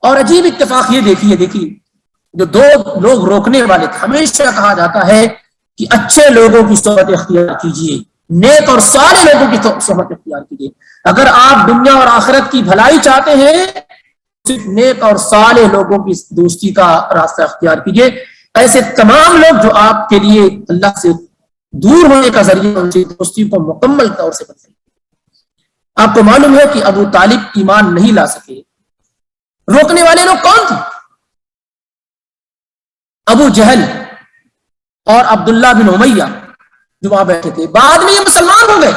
اور عجیب اتفاق یہ دیکھیے جو دو لوگ روکنے والے تھے، ہمیشہ کہا جاتا ہے کہ اچھے لوگوں کی صحبت اختیار کیجیے، نیک اور صالح لوگوں کی صحبت اختیار کیجیے۔ اگر آپ دنیا اور آخرت کی بھلائی چاہتے ہیں صرف نیک اور صالح لوگوں کی دوستی کا راستہ اختیار کیجیے۔ ایسے تمام لوگ جو آپ کے لیے اللہ سے دور ہونے کا ذریعہ، ان کی دوستی کو مکمل طور سے بدلیں۔ آپ کو معلوم ہے کہ ابو طالب ایمان نہیں لا سکے۔ روکنے والے لوگ کون تھے؟ ابو جہل اور عبداللہ بن امیہ جو وہاں بیٹھے تھے، بعد میں یہ مسلمان ہو گئے۔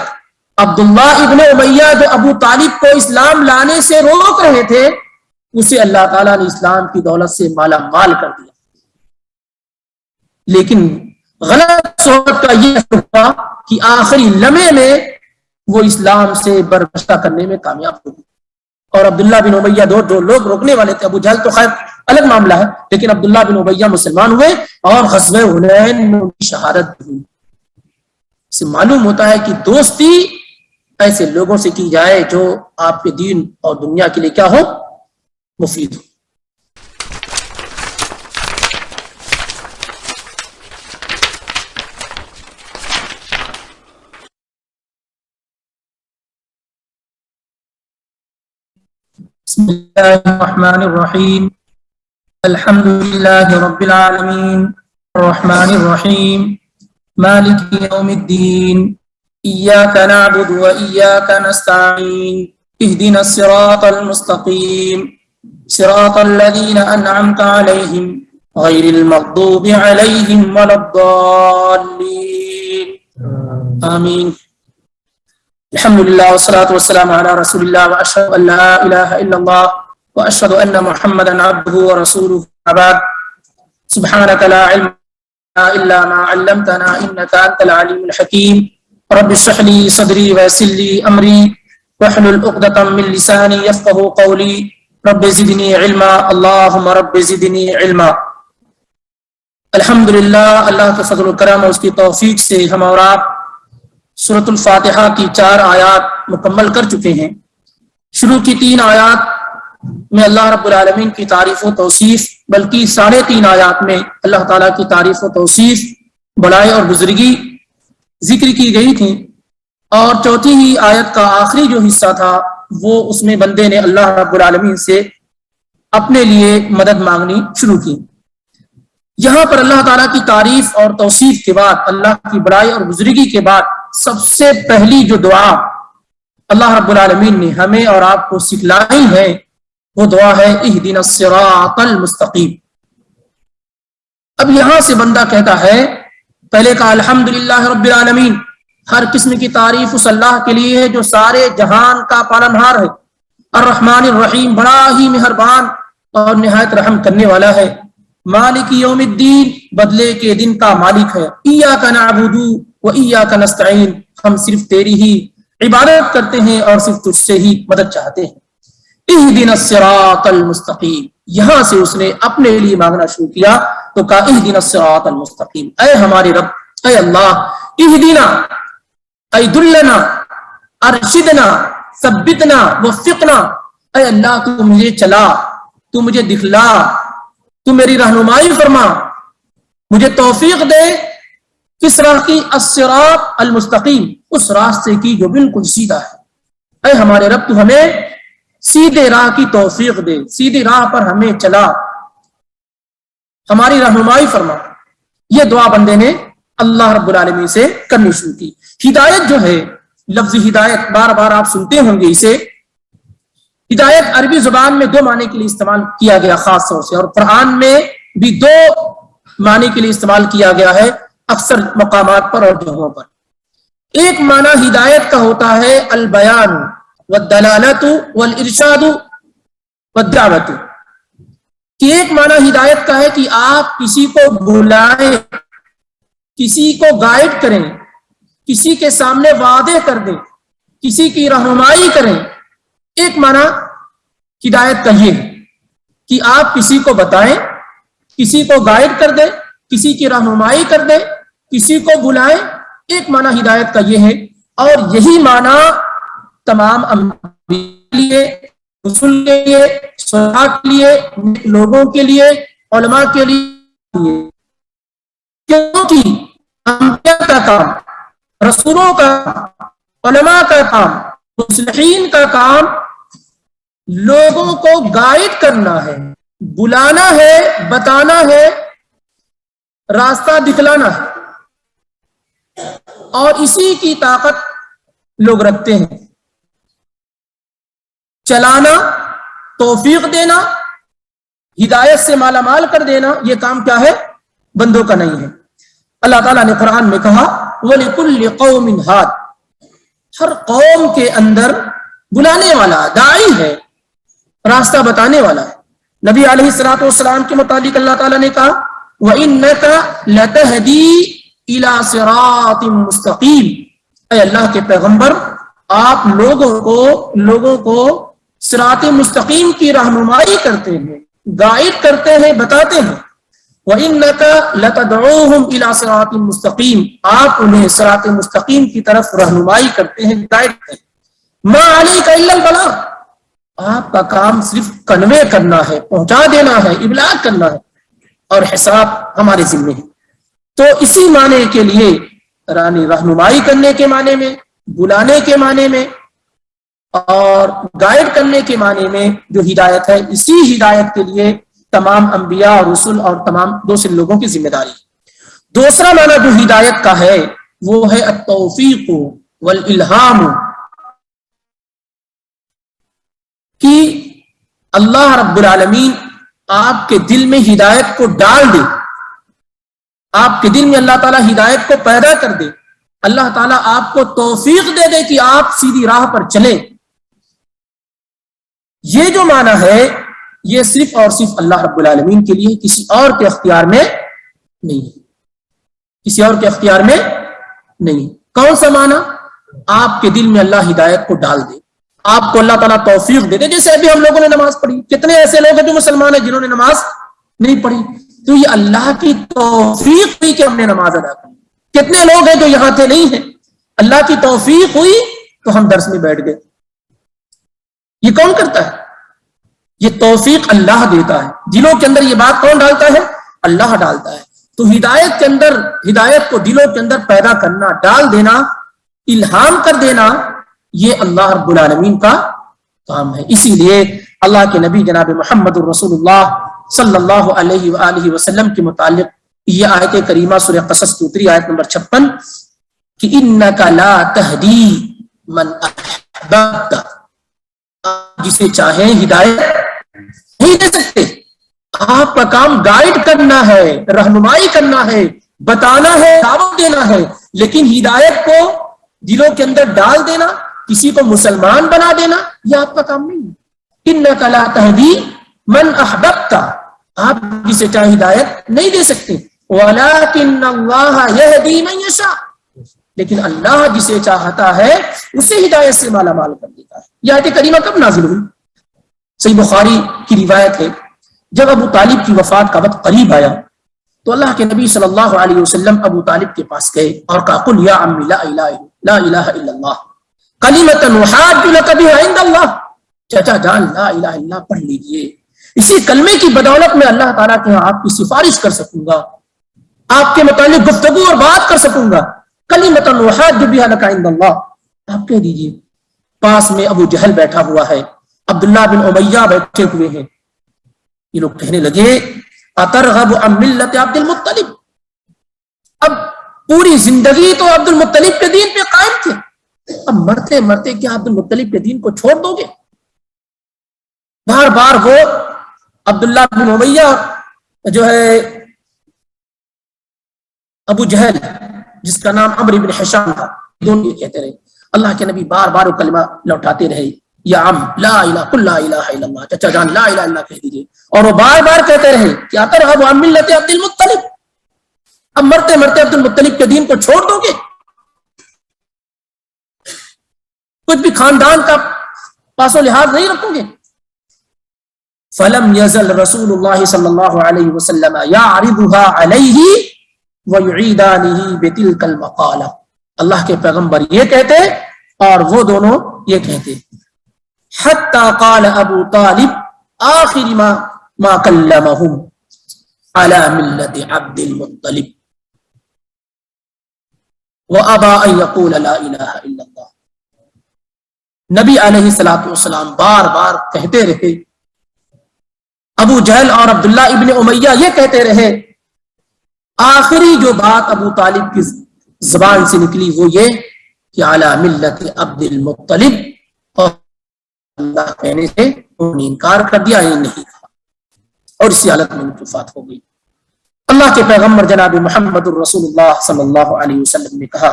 عبداللہ ابن امیہ جو ابو طالب کو اسلام لانے سے روک رہے تھے، اسے اللہ تعالیٰ نے اسلام کی دولت سے مالا مال کر دیا۔ لیکن غلط صحبت کا یہ ہوا کہ آخری لمحے میں وہ اسلام سے برگشتہ کرنے میں کامیاب ہو گئی۔ اور عبداللہ بن امیہ جو لوگ روکنے والے تھے، ابو جہل تو خیر الگ معاملہ ہے، لیکن عبداللہ بن امیہ مسلمان ہوئے اور غزوہ حنین میں ان کی شہادت ہوئی۔ اس سے معلوم ہوتا ہے کہ دوستی ایسے لوگوں سے کی جائے جو آپ کے دین اور دنیا کے لیے کیا ہو؟ مفید ہو۔ بسم اللہ الرحمن الرحیم، الحمد للہ رب العالمین، الرحمن الرحیم، مالک یوم الدین، ایاک نعبد و ایاک نستعین، اہدنا الصراط المستقیم، صراط الذین انعمت علیہم غیر المغضوب علیہم ولا الضالین، آمین۔ الحمدللہ والصلاة والسلام علی رسول اللہ واشہد ان لا الہ الا اللہ واشہد ان محمدا عبدہ ورسولہ، بعد سبحانک لا علم لنا الا ما علمتنا انک انت العلیم الحکیم، رب اشرح لی صدری ویسر لی امری واحلل عقدۃ من لسانی یفقہوا قولی، رب زدنی علما، اللہم رب زدنی علما۔ الحمدللہ، اللہ کے فضل و کرم اور اس کی توفیق سے ہم اور آپ سورۃ الفاتحہ کی 4 آیات مکمل کر چکے ہیں۔ شروع کی 3 آیات میں اللہ رب العالمین کی تعریف و توصیف، بلکہ 3.5 آیات میں اللہ تعالیٰ کی تعریف و توصیف، بڑائی اور بزرگی ذکر کی گئی تھی، اور چوتھی ہی آیت کا آخری جو حصہ تھا وہ اس میں بندے نے اللہ رب العالمین سے اپنے لیے مدد مانگنی شروع کی۔ یہاں پر اللہ تعالیٰ کی تعریف اور توصیف کے بعد، اللہ کی بڑائی اور بزرگی کے بعد سب سے پہلی جو دعا اللہ رب العالمین نے ہمیں اور آپ کو سکھلائی ہے وہ دعا ہے اہدنا الصراط المستقیم۔ اب یہاں سے بندہ کہتا ہے، پہلے کہا الحمدللہ رب العالمین، ہر قسم کی تعریف اس اللہ کے لیے ہے جو سارے جہان کا پالنہار ہے، الرحمن الرحیم، بڑا ہی مہربان اور نہایت رحم کرنے والا ہے، مالک یوم الدین، بدلے کے دن کا مالک ہے، ایاک نعبد و ایاک نستعین، ہم صرف تیری ہی عبادت کرتے ہیں اور صرف تجھ سے ہی مدد چاہتے ہیں۔ اہدنا الصراط المستقیم، یہاں سے اس نے اپنے لیے مانگنا شروع کیا تو کہا اہدنا الصراط المستقیم، اے ہمارے رب، اے اللہ، اہدنا اے دلنا، ارشدنا، ثبتنا، وفقنا، اے اللہ تو مجھے چلا، تو مجھے دکھلا، تو میری رہنمائی فرما، مجھے توفیق دے کس راہ کی؟ الصراط المستقیم، اس راستے کی جو بالکل سیدھا ہے۔ اے ہمارے رب، تو ہمیں سیدھے راہ کی توفیق دے، سیدھی راہ پر ہمیں چلا، ہماری رہنمائی فرما۔ یہ دعا بندے نے اللہ رب العالمین سے کرنی شروع کی۔ ہدایت جو ہے، لفظ ہدایت بار بار آپ سنتے ہوں گے اسے۔ ہدایت عربی زبان میں 2 معنی کے لیے استعمال کیا گیا خاص طور سے، اور قرآن میں بھی 2 معنی کے لیے استعمال کیا گیا ہے اکثر مقامات پر اور جگہوں پر۔ ایک معنی ہدایت کا ہوتا ہے البیان والدلالت والارشاد والدعوت، کہ ایک معنی ہدایت کا ہے کہ آپ کسی کو بلائیں، کسی کو گائیڈ کریں، کسی کے سامنے واضح کر دیں، کسی کی رہنمائی کریں۔ ایک معنی ہدایت کا یہ ہے کہ آپ کسی کو بتائیں، کسی کو گائیڈ کر دیں، کسی کی رہنمائی کر دیں، کسی کو بلائیں۔ ایک معنی ہدایت کا یہ ہے، اور یہی معنی تمام انبیاء کے لیے رسول کے لیے، صحابہ کے لیے، نیک لوگوں کے لیے، علماء کے لیے، کیونکہ انبیاء کا کام، رسولوں کا، علماء کا کام، مصلحین کا کام لوگوں کو گائیڈ کرنا ہے، بلانا ہے، بتانا ہے، راستہ دکھلانا ہے، اور اسی کی طاقت لوگ رکھتے ہیں۔ چلانا، توفیق دینا، ہدایت سے مالا مال کر دینا، یہ کام کیا ہے؟ بندوں کا نہیں ہے۔ اللہ تعالیٰ نے قرآن میں کہا وَلِكُلِّ قَوْمٍ هَادٍ، ہر قوم کے اندر بلانے والا، داعی ہے، راستہ بتانے والا ہے۔ نبی علیہ الصلوۃ والسلام کے متعلق اللہ تعالیٰ نے کہا وَإِنَّكَ لَتَهْدِي إِلَى صِرَاطٍ مُسْتَقِيمٍ، اے اللہ کے پیغمبر آپ لوگوں کو صراط مستقیم کی رہنمائی کرتے ہیں، گائیڈ کرتے ہیں، بتاتے ہیں۔ وَإِنَّكَ لَتَدْعُوهُمْ إِلَى صِرَاطٍ مُسْتَقِيمٍ، آپ انہیں صراط مستقیم کی طرف رہنمائی کرتے ہیں، گائیڈ کرتے ہیں۔ مَا عَلَيْكَ إِلَّا الْبَلَاغُ، آپ کا کام صرف کنوے کرنا ہے، پہنچا دینا ہے، ابلاغ کرنا ہے، اور حساب ہمارے ذمہ ہے۔ تو اسی معنی کے لیے رہنمائی کرنے کے معنی میں، بلانے کے معنی میں، اور گائیڈ کرنے کے معنی میں جو ہدایت ہے، اسی ہدایت کے لیے تمام انبیاء اور رسل اور تمام دوسرے لوگوں کی ذمہ داری۔ دوسرا معنی جو ہدایت کا ہے وہ ہے التوفیق والالہام، کہ اللہ رب العالمین آپ کے دل میں ہدایت کو ڈال دے، آپ کے دل میں اللہ تعالیٰ ہدایت کو پیدا کر دے، اللہ تعالیٰ آپ کو توفیق دے دے کہ آپ سیدھی راہ پر چلیں۔ یہ جو معنی ہے یہ صرف اور صرف اللہ رب العالمین کے لیے، کسی اور کے اختیار میں نہیں ہے، کسی اور کے اختیار میں نہیں۔ کون سا معنی؟ آپ کے دل میں اللہ ہدایت کو ڈال دے، آپ کو اللہ تعالیٰ توفیق دے دے۔ جیسے ابھی ہم لوگوں نے نماز پڑھی، کتنے ایسے لوگ ہیں جو مسلمان ہیں جنہوں نے نماز نہیں پڑھی، تو یہ اللہ کی توفیق ہوئی کہ ہم نے نماز ادا کی۔ کتنے لوگ ہیں جو یہاں تھے نہیں ہیں، اللہ کی توفیق ہوئی تو ہم درس میں بیٹھ گئے۔ یہ کون کرتا ہے؟ یہ توفیق اللہ دیتا ہے۔ دلوں کے اندر یہ بات کون ڈالتا ہے؟ اللہ ڈالتا ہے۔ تو ہدایت کے اندر، ہدایت کو دلوں کے اندر پیدا کرنا، ڈال دینا، الہام کر دینا، یہ اللہ رب العالمین کا کام ہے۔ اسی لیے اللہ کے نبی جناب محمد الرسول اللہ صلی اللہ علیہ وآلہ وسلم کے متعلق یہ آیت کریمہ سورہ قصص کی اتری، آیت نمبر 56، کہ اِنَّكَ لَا تَهْدِي مَنْ أَحْبَبْتَ، آپ جسے چاہیں ہدایت نہیں دے سکتے، آپ کا کام گائیڈ کرنا ہے، رہنمائی کرنا ہے، بتانا ہے، دعوت دینا ہے، لیکن ہدایت کو دلوں کے اندر ڈال دینا، کسی کو مسلمان بنا دینا، یہ آپ کا کام نہیں ہے۔ اِنَّكَ لَا تَهْدِي مَنْ أَحْبَبْتَ، آپ جسے چاہیں ہدایت نہیں دے سکتے، وَلَكِنَّ اللَّهَ يَهْدِي مَن يَشَاءُ، لیکن اللہ جسے چاہتا ہے اسے ہدایت سے مالا مال کر دیتا ہے۔ یہ آیت کریمہ کب نازل ہوئی؟ صحیح بخاری کی روایت ہے، جب ابو طالب کی وفات کا وقت قریب آیا تو اللہ کے نبی صلی اللہ علیہ وسلم ابو طالب کے پاس گئے اور کہا قل یا عمی لا الہ الا اللہ کلمۃ احاج لک بها عند اللہ، چچا جان لا الہ الا اللہ پڑھ لیجئے، اسی کلمے کی بدولت میں اللہ تعالیٰ کے ہاں آپ کی سفارش کر سکوں گا، آپ کے متعلق گفتگو اور بات کر سکوں گا۔ کلمۃ احاج بها لک عند اللہ، آپ کہہ دیجئے۔ پاس میں ابو جہل بیٹھا ہوا ہے، عبداللہ بن امیہ بیٹھے ہوئے ہیں۔ یہ لوگ کہنے لگے اترغب عن ملت عبد المطلب، اب پوری زندگی تو عبد المطلب کے دین پہ قائم تھے، اب مرتے مرتے کیا عبد المطلب کے دین کو چھوڑ دو گے؟ بار بار وہ عبداللہ بن امیہ جو ہے ابو جہل جس کا نام عمرو بن ہشام تھا، دونوں یہ کہتے رہے۔ اللہ کے نبی بار بار وہ کلمہ لوٹاتے رہے، یا عم لا الہ قل لا الہ الا اللہ، چچا جان لا الہ الا اللہ کہہ دیجئے، اور وہ بار بار کہتے رہے کہ اترغب عن ملت عبد المطلب، اب مرتے مرتے عبد المطلب کے دین کو چھوڑ دو گے؟ کچھ بھی خاندان کا پاس و لحاظ نہیں رکھو گے؟ فلم یزل رسول اللہ صلی اللہ علیہ وسلم یعرضها علیہ ویعیدانہ بتلک المقالہ، اللہ کے پیغمبر یہ کہتے اور وہ دونوں یہ کہتے، حتی قال ابو طالب آخر ما کلمہم علی ملت عبد المطلب وابى ان يقول لا الہ الا اللہ. نبی علیہ الصلوۃ والسلام بار بار کہتے رہے، ابو جہل اور عبداللہ ابن امیہ یہ کہتے رہے، آخری جو بات ابو طالب کی زبان سے نکلی وہ یہ کہ علی ملت عبد المطلب، اور اللہ کہنے سے انہوں نے انکار کر دیا، یہ نہیں کہا، اور اسی حالت میں ان کی وفات ہو گئی. اللہ کے پیغمبر جناب محمد الرسول اللہ صلی اللہ علیہ وسلم نے کہا،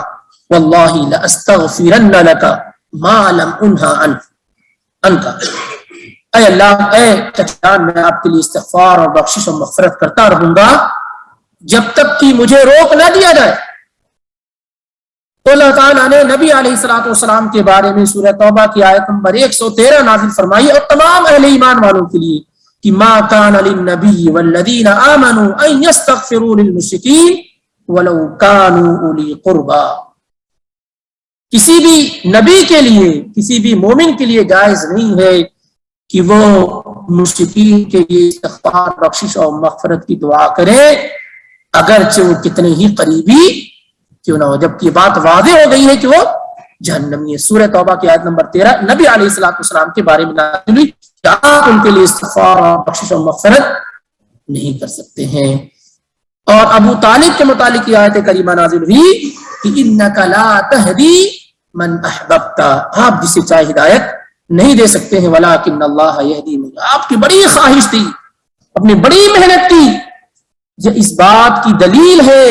واللہ لاستغفرن لک ما لم انہا عنک، اے اللہ، اے چچان، میں آپ کے لیے استغفار اور بخشش اور مغفرت کرتا رہوں گا جب تک کہ مجھے روک نہ دیا جائے. تو اللہ تعالیٰ نے نبی علیہ الصلوۃ والسلام کے بارے میں سورہ توبہ کی آیت نمبر 113 نازل فرمائی، اور تمام اہل ایمان والوں کے لیے کہ ما کان للنبی والذین آمنوا ان یستغفروا للمشرکین ولو کانوا اولی قربا. کسی بھی نبی کے لیے، کسی بھی مومن کے لیے جائز نہیں ہے کہ وہ مشرکین کے لیے استغفار، بخشش اور مغفرت کی دعا کرے، اگرچہ وہ کتنے ہی قریبی کیوں نہ ہو، جبکہ یہ بات واضح ہو گئی ہے کہ وہ جہنمی ہے. سورہ توبہ کی آیت نمبر 13 نبی علیہ الصلوۃ والسلام کے بارے میں نازل ہوئی کہ آپ ان کے لیے استغفار اور بخشش اور مغفرت نہیں کر سکتے ہیں. اور ابو طالب کے متعلق یہ آیت کریمہ نازل ہوئی کہ انک لا تہدی من احببت، آپ جسے چاہے ہدایت نہیں دے سکتے ہیں، ولکن اللہ یہدی من، آپ کی بڑی خواہش تھی، اپنی بڑی محنت کی. یہ اس بات کی دلیل ہے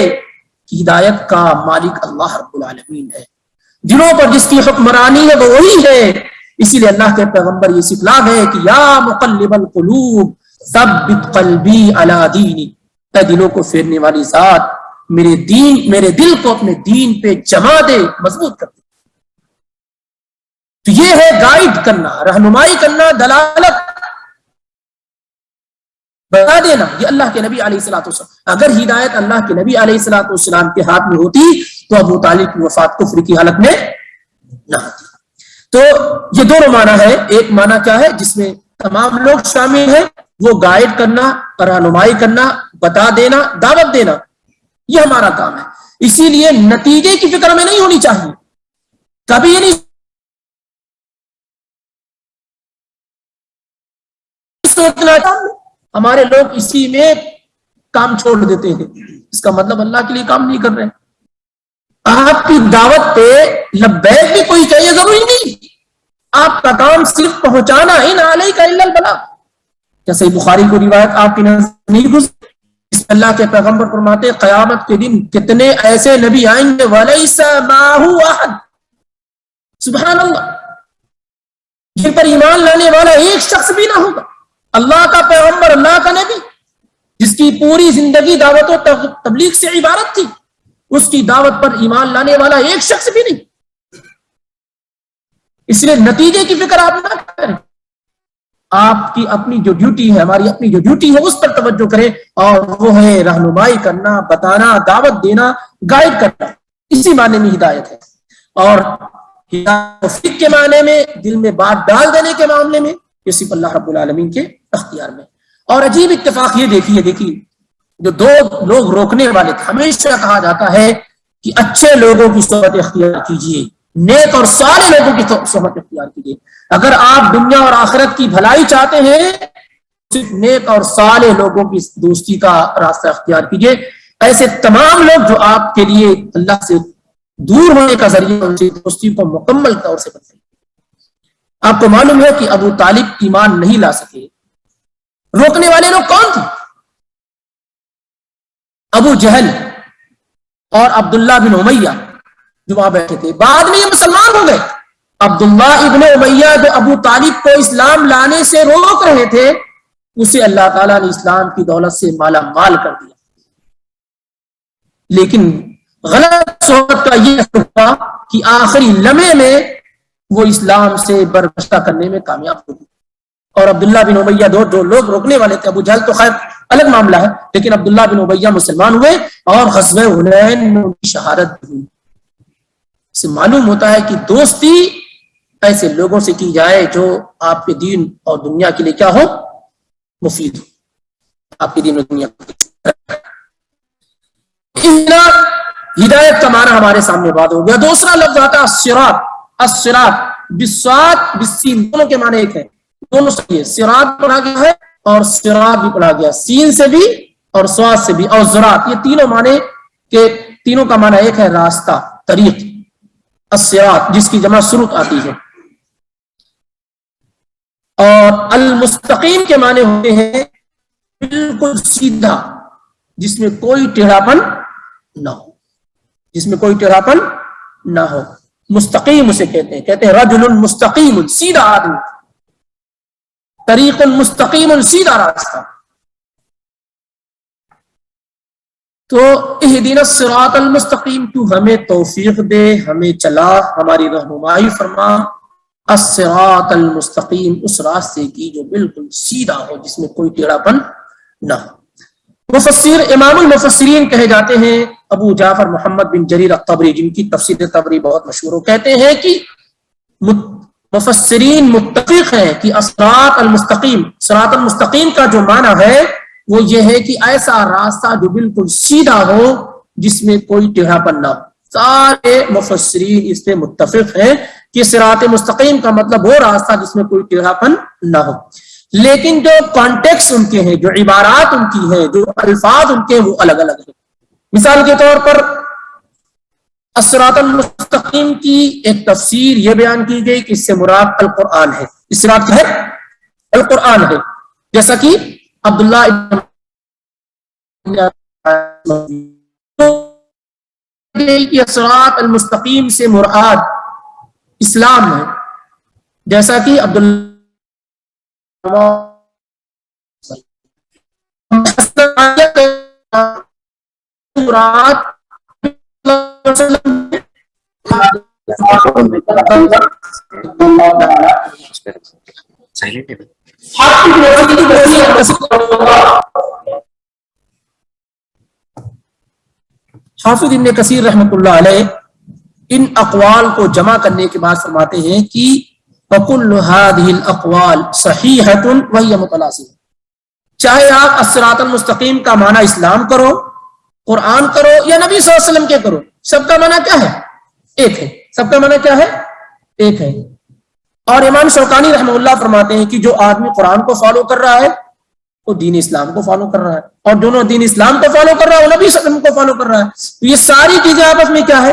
کہ ہدایت کا مالک اللہ رب العالمین ہے، دلوں پر جس کی حکمرانی ہے وہ وہی ہے. اسی لیے اللہ کے پیغمبر یہ سکھلا گئے کہ یا مقلب القلوب ثبت قلبی علی دینک، اے دلوں کو پھیرنے والی ذات، میرے دل کو اپنے دین پہ جما دے، مضبوط کر دے. تو یہ ہے گائیڈ کرنا، رہنمائی کرنا، دلالت بتا دینا، یہ اللہ کے نبی علیہ الصلوۃ والسلام. اگر ہدایت اللہ کے نبی علیہ الصلوۃ والسلام کے ہاتھ میں ہوتی تو ابو طالب کی وفات کفر کی حالت میں نہ ہوتی. تو یہ دونوں معنی ہے. ایک معنی کیا ہے جس میں تمام لوگ شامل ہیں، وہ گائیڈ کرنا، رہنمائی کرنا، بتا دینا، دعوت دینا، یہ ہمارا کام ہے. اسی لیے نتیجے کی فکر میں نہیں ہونی چاہیے. کبھی یہ نہیں سوچنا ہمارے لوگ اسی میں کام چھوڑ دیتے ہیں، اس کا مطلب اللہ کے لیے کام نہیں کر رہے. آپ کی دعوت پہ لبیک بھی کوئی چاہیے ضروری نہیں، آپ کا کام صرف پہنچانا ہی، نہ علیک الا البلاغ. جیسے بخاری کو روایت آپ کی نظر نہیں گزری، اس میں اللہ کے پیغمبر فرماتے قیامت کے دن کتنے ایسے نبی آئیں گے وَلَيْسَ مَعَهُ أَحَدٌ، سبحان اللہ، جن پر ایمان لانے والا ایک شخص بھی نہ ہوگا. اللہ کا پیغمبر، اللہ کا نبی، جس کی پوری زندگی دعوت و تبلیغ سے عبارت تھی، اس کی دعوت پر ایمان لانے والا ایک شخص بھی نہیں. اس لیے نتیجے کی فکر آپ نہ کریں، آپ کی اپنی جو ڈیوٹی ہے، ہماری اپنی جو ڈیوٹی ہے اس پر توجہ کریں، اور وہ ہے رہنمائی کرنا، بتانا، دعوت دینا، گائیڈ کرنا. اسی معنی میں ہدایت ہے. اور ہدایت کے معنی میں دل میں بات ڈال دینے کے معاملے میں یہ صرف اللہ رب العالمین کے اختیار میں. اور عجیب اتفاق یہ دیکھیے جو دو لوگ روکنے والے تھے، ہمیشہ کہا جاتا ہے کہ اچھے لوگوں کی صحبت اختیار کیجیے، نیک اور صالح لوگوں کی صحبت اختیار کیجیے. اگر آپ دنیا اور آخرت کی بھلائی چاہتے ہیں صرف نیک اور صالح لوگوں کی دوستی کا راستہ اختیار کیجیے. ایسے تمام لوگ جو آپ کے لیے اللہ سے دور ہونے کا ذریعہ، ان سے دوستی کو مکمل طور سے بدلیں. آپ کو معلوم ہے کہ ابو طالب ایمان نہیں لا سکے. روکنے والے لوگ کون تھے؟ ابو جہل اور عبداللہ بن امیہ جو وہاں بیٹھے تھے. بعد میں یہ مسلمان ہو گئے. عبداللہ ابن امیہ جو ابو طالب کو اسلام لانے سے روک رہے تھے، اسے اللہ تعالیٰ نے اسلام کی دولت سے مالا مال کر دیا. لیکن غلط صحبت کا یہ ہوا کہ آخری لمحے میں وہ اسلام سے برگشتہ کرنے میں کامیاب ہو گئی. اور عبداللہ بن امیہ جو لوگ روکنے والے تھے، ابو جہل تو خیر الگ معاملہ ہے، لیکن عبداللہ بن امیہ مسلمان ہوئے اور غزوہ حنین میں ان کی شہادت ہوئی. اس سے معلوم ہوتا ہے کہ دوستی ایسے لوگوں سے کی جائے جو آپ کے دین اور دنیا کے لیے کیا ہو؟ مفید ہو، آپ کے دین اور دنیا ہدایت کا معنی ہمارے سامنے بات ہو گیا۔ دوسرا لفظ آتا ہے الصراط، الصراط بالصاد بالسین، دونوں کے معنی ایک ہے، دونوں صحیح ہے، صراط پڑھا گیا ہے اور صراط بھی پڑھا گیا، سین سے بھی اور صاد سے بھی، اور زراط، یہ تینوں معنی کے تینوں کا معنی ایک ہے، راستہ، طریق۔ الصراط جس کی جمع سرط آتی ہے، اور المستقیم کے معنی ہوتے ہیں بالکل سیدھا، جس میں کوئی ٹیڑھاپن نہ ہو، جس میں کوئی ٹیڑھاپن نہ ہو، مستقیم اسے کہتے ہیں رجل مستقیم، سیدھا آدمی، طریق مستقیم، سیدھا راستہ۔ تو اہدنا الصراط المستقیم، تو ہمیں توفیق دے، ہمیں چلا، ہماری رہنمائی فرما، الصراط المستقیم، اس راستے کی جو بالکل سیدھا ہو، جس میں کوئی ٹیڑھاپن نہ ہو۔ مفسر امام المفسرین کہے جاتے ہیں ابو جعفر محمد بن جریر الطبری، جن کی تفسیر طبری بہت مشہور ہو، کہتے ہیں کہ مفسرین متفق ہیں کہ الصراط المستقیم، صراط المستقیم کا جو معنی ہے وہ یہ ہے کہ ایسا راستہ جو بالکل سیدھا ہو، جس میں کوئی ٹیڑھاپن نہ ہو۔ سارے مفسرین اس پہ متفق ہیں کہ صراط مستقیم کا مطلب وہ راستہ جس میں کوئی ٹیڑھاپن نہ ہو، لیکن جو کانٹیکس ان کے ہیں، جو عبارات ان کی ہیں، جو الفاظ ان کے ہیں، وہ الگ الگ ہیں۔ مثال کے طور پر الصراط المستقیم کی ایک تفسیر یہ بیان کی گئی کہ اس سے مراد القرآن ہے، اس سے مراد کیا ہے؟ القرآن ہے، جیسا کہ عبداللہ الصراط المستقیم سے مراد اسلام ہے، جیسا کہ عبداللہ حافظ ابن کثیر رحمۃ اللہ علیہ ان اقوال کو جمع کرنے کے بعد فرماتے ہیں کہ وَكُلُّ هَذِهِ الْأَقْوَالِ صَحِيحَةٌ وَهِيَ مُتَنَاسِبَةٌ، چاہے آپ الصراط المستقیم کا معنی اسلام کرو، قرآن کرو، یا نبی صلی اللہ علیہ وسلم کے کرو، سب کا معنی کیا ہے؟ ایک ہے، سب کا معنی کیا ہے؟ ایک ہے۔ اور امام شوکانی رحمہ اللہ فرماتے ہیں کہ جو آدمی قرآن کو فالو کر رہا ہے وہ دین اسلام کو فالو کر رہا ہے، اور جو دین اسلام کو فالو کر رہا ہے وہ نبی صلی اللہ علیہ وسلم کو فالو کر رہا ہے، تو یہ ساری چیزیں آپس میں کیا ہے؟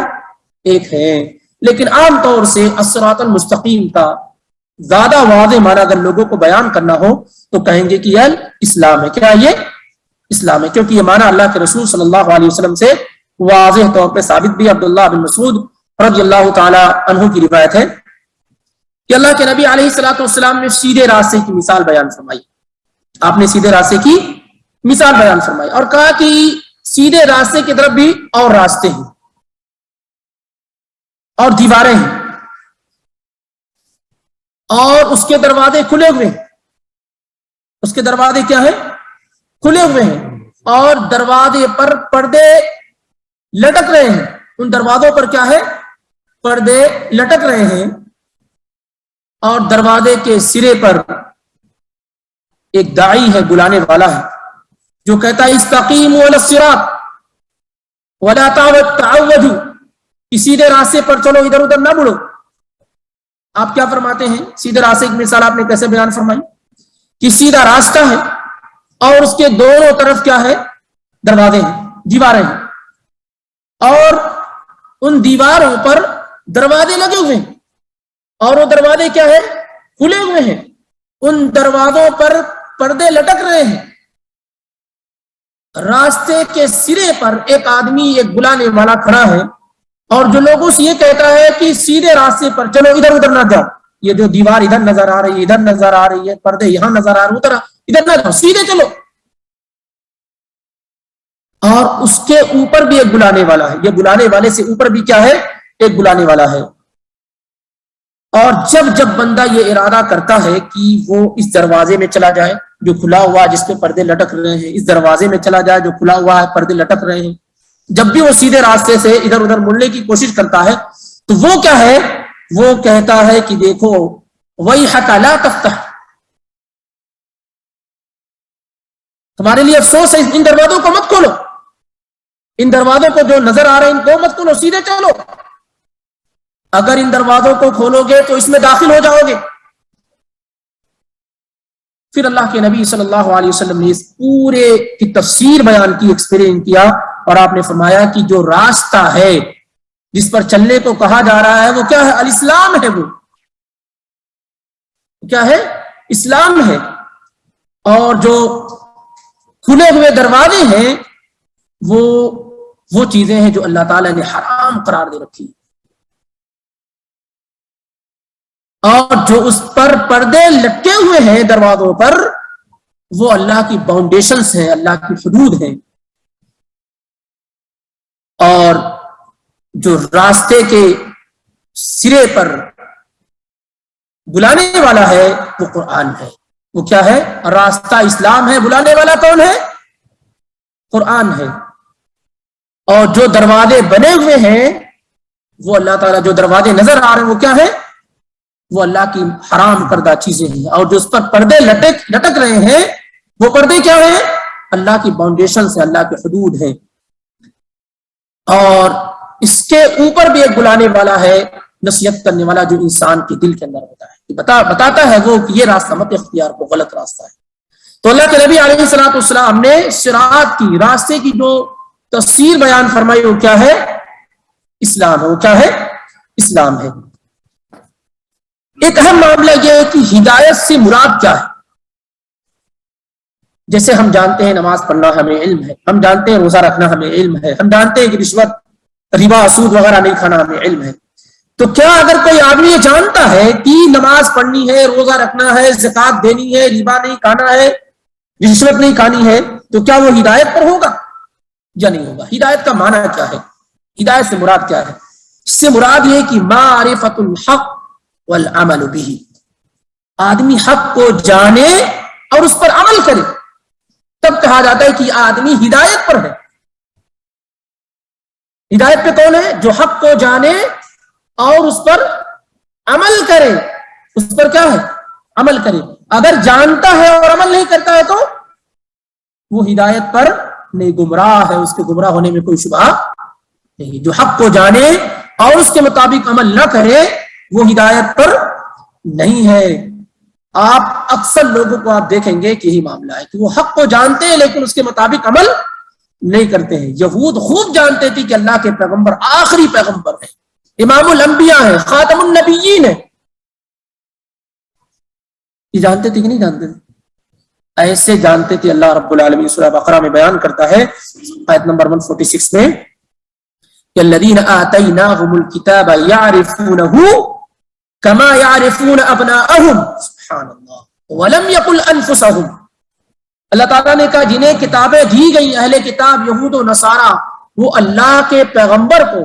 ایک ہے۔ لیکن عام طور سے الصراط المستقیم کا زیادہ واضح معنی اگر لوگوں کو بیان کرنا ہو تو کہیں گے کہ یہ اسلام ہے۔ کیا یہ اسلام ہے؟ کیونکہ یہ معنی اللہ کے رسول صلی اللہ علیہ وسلم سے واضح طور پہ ثابت بھی۔ عبداللہ بن مسعود رضی اللہ تعالی عنہ کی روایت ہے کہ اللہ کے نبی علیہ الصلوۃ والسلام نے سیدھے راستے کی مثال بیان فرمائی، آپ نے سیدھے راستے کی مثال بیان فرمائی اور کہا کہ سیدھے راستے کی طرف بھی اور راستے ہیں اور دیواریں ہیں، اور اس کے دروازے کھلے ہوئے ہیں، اس کے دروازے کیا ہیں؟ کھلے ہوئے ہیں، اور دروازے پر پردے لٹک رہے ہیں، ان دروازوں پر کیا ہے؟ پردے لٹک رہے ہیں، اور دروازے کے سرے پر ایک داعی ہے، بلانے والا ہے، جو کہتا ہے استقیموا علی الصراط ولا تعوجوا، کہ سیدھے راستے پر چلو، ادھر ادھر نہ مڑو۔ آپ کیا فرماتے ہیں؟ سیدھے راستے کی مثال آپ نے کیسے بیان فرمائی کہ سیدھا راستہ ہے اور اس کے دونوں طرف کیا ہے؟ دروازے ہیں، دیواریں ہیں، اور ان دیواروں پر دروازے لگے ہوئے ہیں، اور وہ دروازے کیا ہے؟ کھلے ہوئے ہیں، ان دروازوں پر پردے لٹک رہے ہیں۔ راستے کے سرے پر ایک آدمی، ایک بلانے والا کھڑا ہے، اور جو لوگوں سے یہ کہتا ہے کہ سیدھے راستے پر چلو، ادھر ادھر نہ جاؤ، یہ جو دیوار ادھر نظر آ رہی ہے، ادھر نظر آ رہی ہے، پردے یہاں نظر آ رہے ہیں، ادھر نہ جاؤ، سیدھے چلو۔ اور اس کے اوپر بھی ایک بلانے والا ہے، یہ بلانے والے سے اوپر بھی کیا ہے؟ ایک بلانے والا ہے۔ اور جب بندہ یہ ارادہ کرتا ہے کہ وہ اس دروازے میں چلا جائے جو کھلا ہوا ہے، جس پہ پردے لٹک رہے ہیں، اس دروازے میں چلا جائے جو کھلا ہوا ہے، پردے لٹک رہے ہیں، جب بھی وہ سیدھے راستے سے ادھر ادھر مڑنے کی کوشش کرتا ہے تو وہ کیا ہے؟ وہ کہتا ہے کہ دیکھو ویحک لا تفتح، تمہارے لیے افسوس ہے، ان دروازوں کو مت کھولو، ان دروازوں کو جو نظر آ رہے ہیں ان کو مت کھولو، سیدھے چلو، اگر ان دروازوں کو کھولو گے تو اس میں داخل ہو جاؤ گے۔ پھر اللہ کے نبی صلی اللہ علیہ وسلم نے اس پورے کی تفسیر بیان کی، ایکسپلین کیا، اور آپ نے فرمایا کہ جو راستہ ہے جس پر چلنے کو کہا جا رہا ہے وہ کیا ہے؟ الاسلام ہے، وہ کیا ہے؟ اسلام ہے۔ اور جو کھلے ہوئے دروازے ہیں وہ چیزیں ہیں جو اللہ تعالیٰ نے حرام قرار دے رکھی، اور جو اس پر پردے لٹکے ہوئے ہیں دروازوں پر وہ اللہ کی باؤنڈیشنز ہیں، اللہ کی حدود ہیں۔ اور جو راستے کے سرے پر بلانے والا ہے وہ قرآن ہے۔ وہ کیا ہے؟ راستہ اسلام ہے، بلانے والا کون ہے؟ قرآن ہے۔ اور جو دروازے بنے ہوئے ہیں وہ اللہ تعالیٰ، جو دروازے نظر آ رہے ہیں وہ کیا ہے؟ وہ اللہ کی حرام کردہ چیزیں ہیں، اور جو اس پر پردے لٹک رہے ہیں وہ پردے کیا ہیں؟ اللہ کی باؤنڈیشن سے، اللہ کے حدود ہیں۔ اور اس کے اوپر بھی ایک بلانے والا ہے، نصیحت کرنے والا، جو انسان کے دل کے اندر ہوتا ہے، بتاتا ہے وہ کہ یہ راستہ مت اختیار کو، غلط راستہ ہے۔ تو اللہ کے نبی علیہ الصلوۃ والسلام نے صراط کی، راستے کی جو تفسیر بیان فرمائی وہ کیا ہے؟ اسلام ہے۔ وہ کیا ہے؟ اسلام ہے۔ ایک اہم معاملہ یہ ہے کہ ہدایت سے مراد کیا ہے؟ جیسے ہم جانتے ہیں نماز پڑھنا ہمیں علم ہے، ہم جانتے ہیں روزہ رکھنا ہمیں علم ہے، ہم جانتے ہیں کہ رشوت، ربا، سود وغیرہ نہیں کھانا ہمیں علم ہے۔ تو کیا اگر کوئی آدمی یہ جانتا ہے کہ نماز پڑھنی ہے، روزہ رکھنا ہے، زکات دینی ہے، ربا نہیں کھانا ہے، رشوت نہیں کھانی ہے، تو کیا وہ ہدایت پر ہوگا یا نہیں ہوگا؟ ہدایت کا معنی کیا ہے؟ ہدایت سے مراد کیا ہے؟ اس سے مراد یہ کہ معرفت الحق والعمل به، آدمی حق کو جانے اور اس پر عمل کرے، تب کہا جاتا ہے کہ آدمی ہدایت پر ہے۔ ہدایت پہ کون ہے؟ جو حق کو جانے اور اس پر عمل کرے۔ اس پر کیا ہے؟ عمل کرے۔ اگر جانتا ہے اور عمل نہیں کرتا ہے تو وہ ہدایت پر نہیں، گمراہ ہے، اس کے گمراہ ہونے میں کوئی شبہ نہیں۔ جو حق کو جانے اور اس کے مطابق عمل نہ کرے وہ ہدایت پر نہیں ہے۔ آپ اکثر لوگوں کو آپ دیکھیں گے کہ یہی معاملہ ہے کہ وہ حق کو جانتے ہیں لیکن اس کے مطابق عمل نہیں کرتے ہیں۔ یہود خوب جانتے تھے کہ اللہ کے پیغمبر آخری پیغمبر ہیں، امام الانبیاء ہیں، خاتم النبیین ہیں، یہ جانتے تھے کہ نہیں جانتے تھے؟ ایسے جانتے تھے۔ اللہ رب العالمین سورہ بقرہ میں بیان کرتا ہے آیت نمبر 146 میں کہ الذین آتیناہم الکتاب یعرفونہ کما یعرفون ابناءہم سبحان اللہ ولم یقل انفسہم۔ اللہ تعالیٰ نے کہا جنہیں کتابیں دی گئی، اہل کتاب یہود و نصارہ، وہ اللہ کے پیغمبر کو،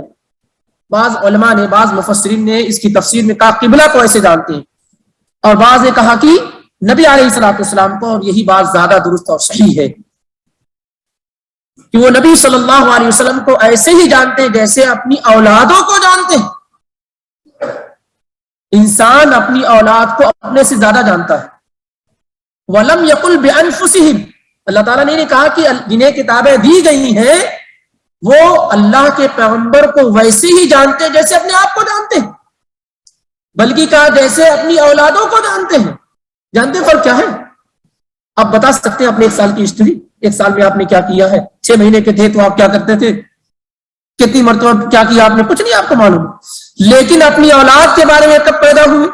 بعض علماء نے، بعض مفسرین نے اس کی تفسیر میں کہا قبلہ کو ایسے جانتے ہیں، اور بعض نے کہا کہ نبی علیہ الصلوۃ والسلام کو، اور یہی بات زیادہ درست اور صحیح ہے کہ وہ نبی صلی اللہ علیہ وسلم کو ایسے ہی جانتے ہیں جیسے اپنی اولادوں کو جانتے ہیں۔ انسان اپنی اولاد کو اپنے سے زیادہ جانتا ہے۔ وَلَمْ يَقُلْ بِأَنفُسِهِمْ، اللہ تعالیٰ نے کہا کہ جنہیں کتابیں دی گئی ہیں وہ اللہ کے پیغمبر کو ویسے ہی جانتے ہیں جیسے اپنے آپ کو جانتے ہیں، بلکہ کہا جیسے اپنی اولادوں کو جانتے ہیں۔ جانتے ہیں فرق کیا ہے؟ آپ بتا سکتے ہیں اپنے ایک سال کی ہسٹری، ایک سال میں آپ نے کیا کیا ہے؟ 6 مہینے کے تھے تو آپ کیا کرتے تھے؟ کتنی مرتبہ کیا کیا آپ نے؟ کچھ نہیں آپ کو معلوم۔ لیکن اپنی اولاد کے بارے میں کب پیدا ہوئے،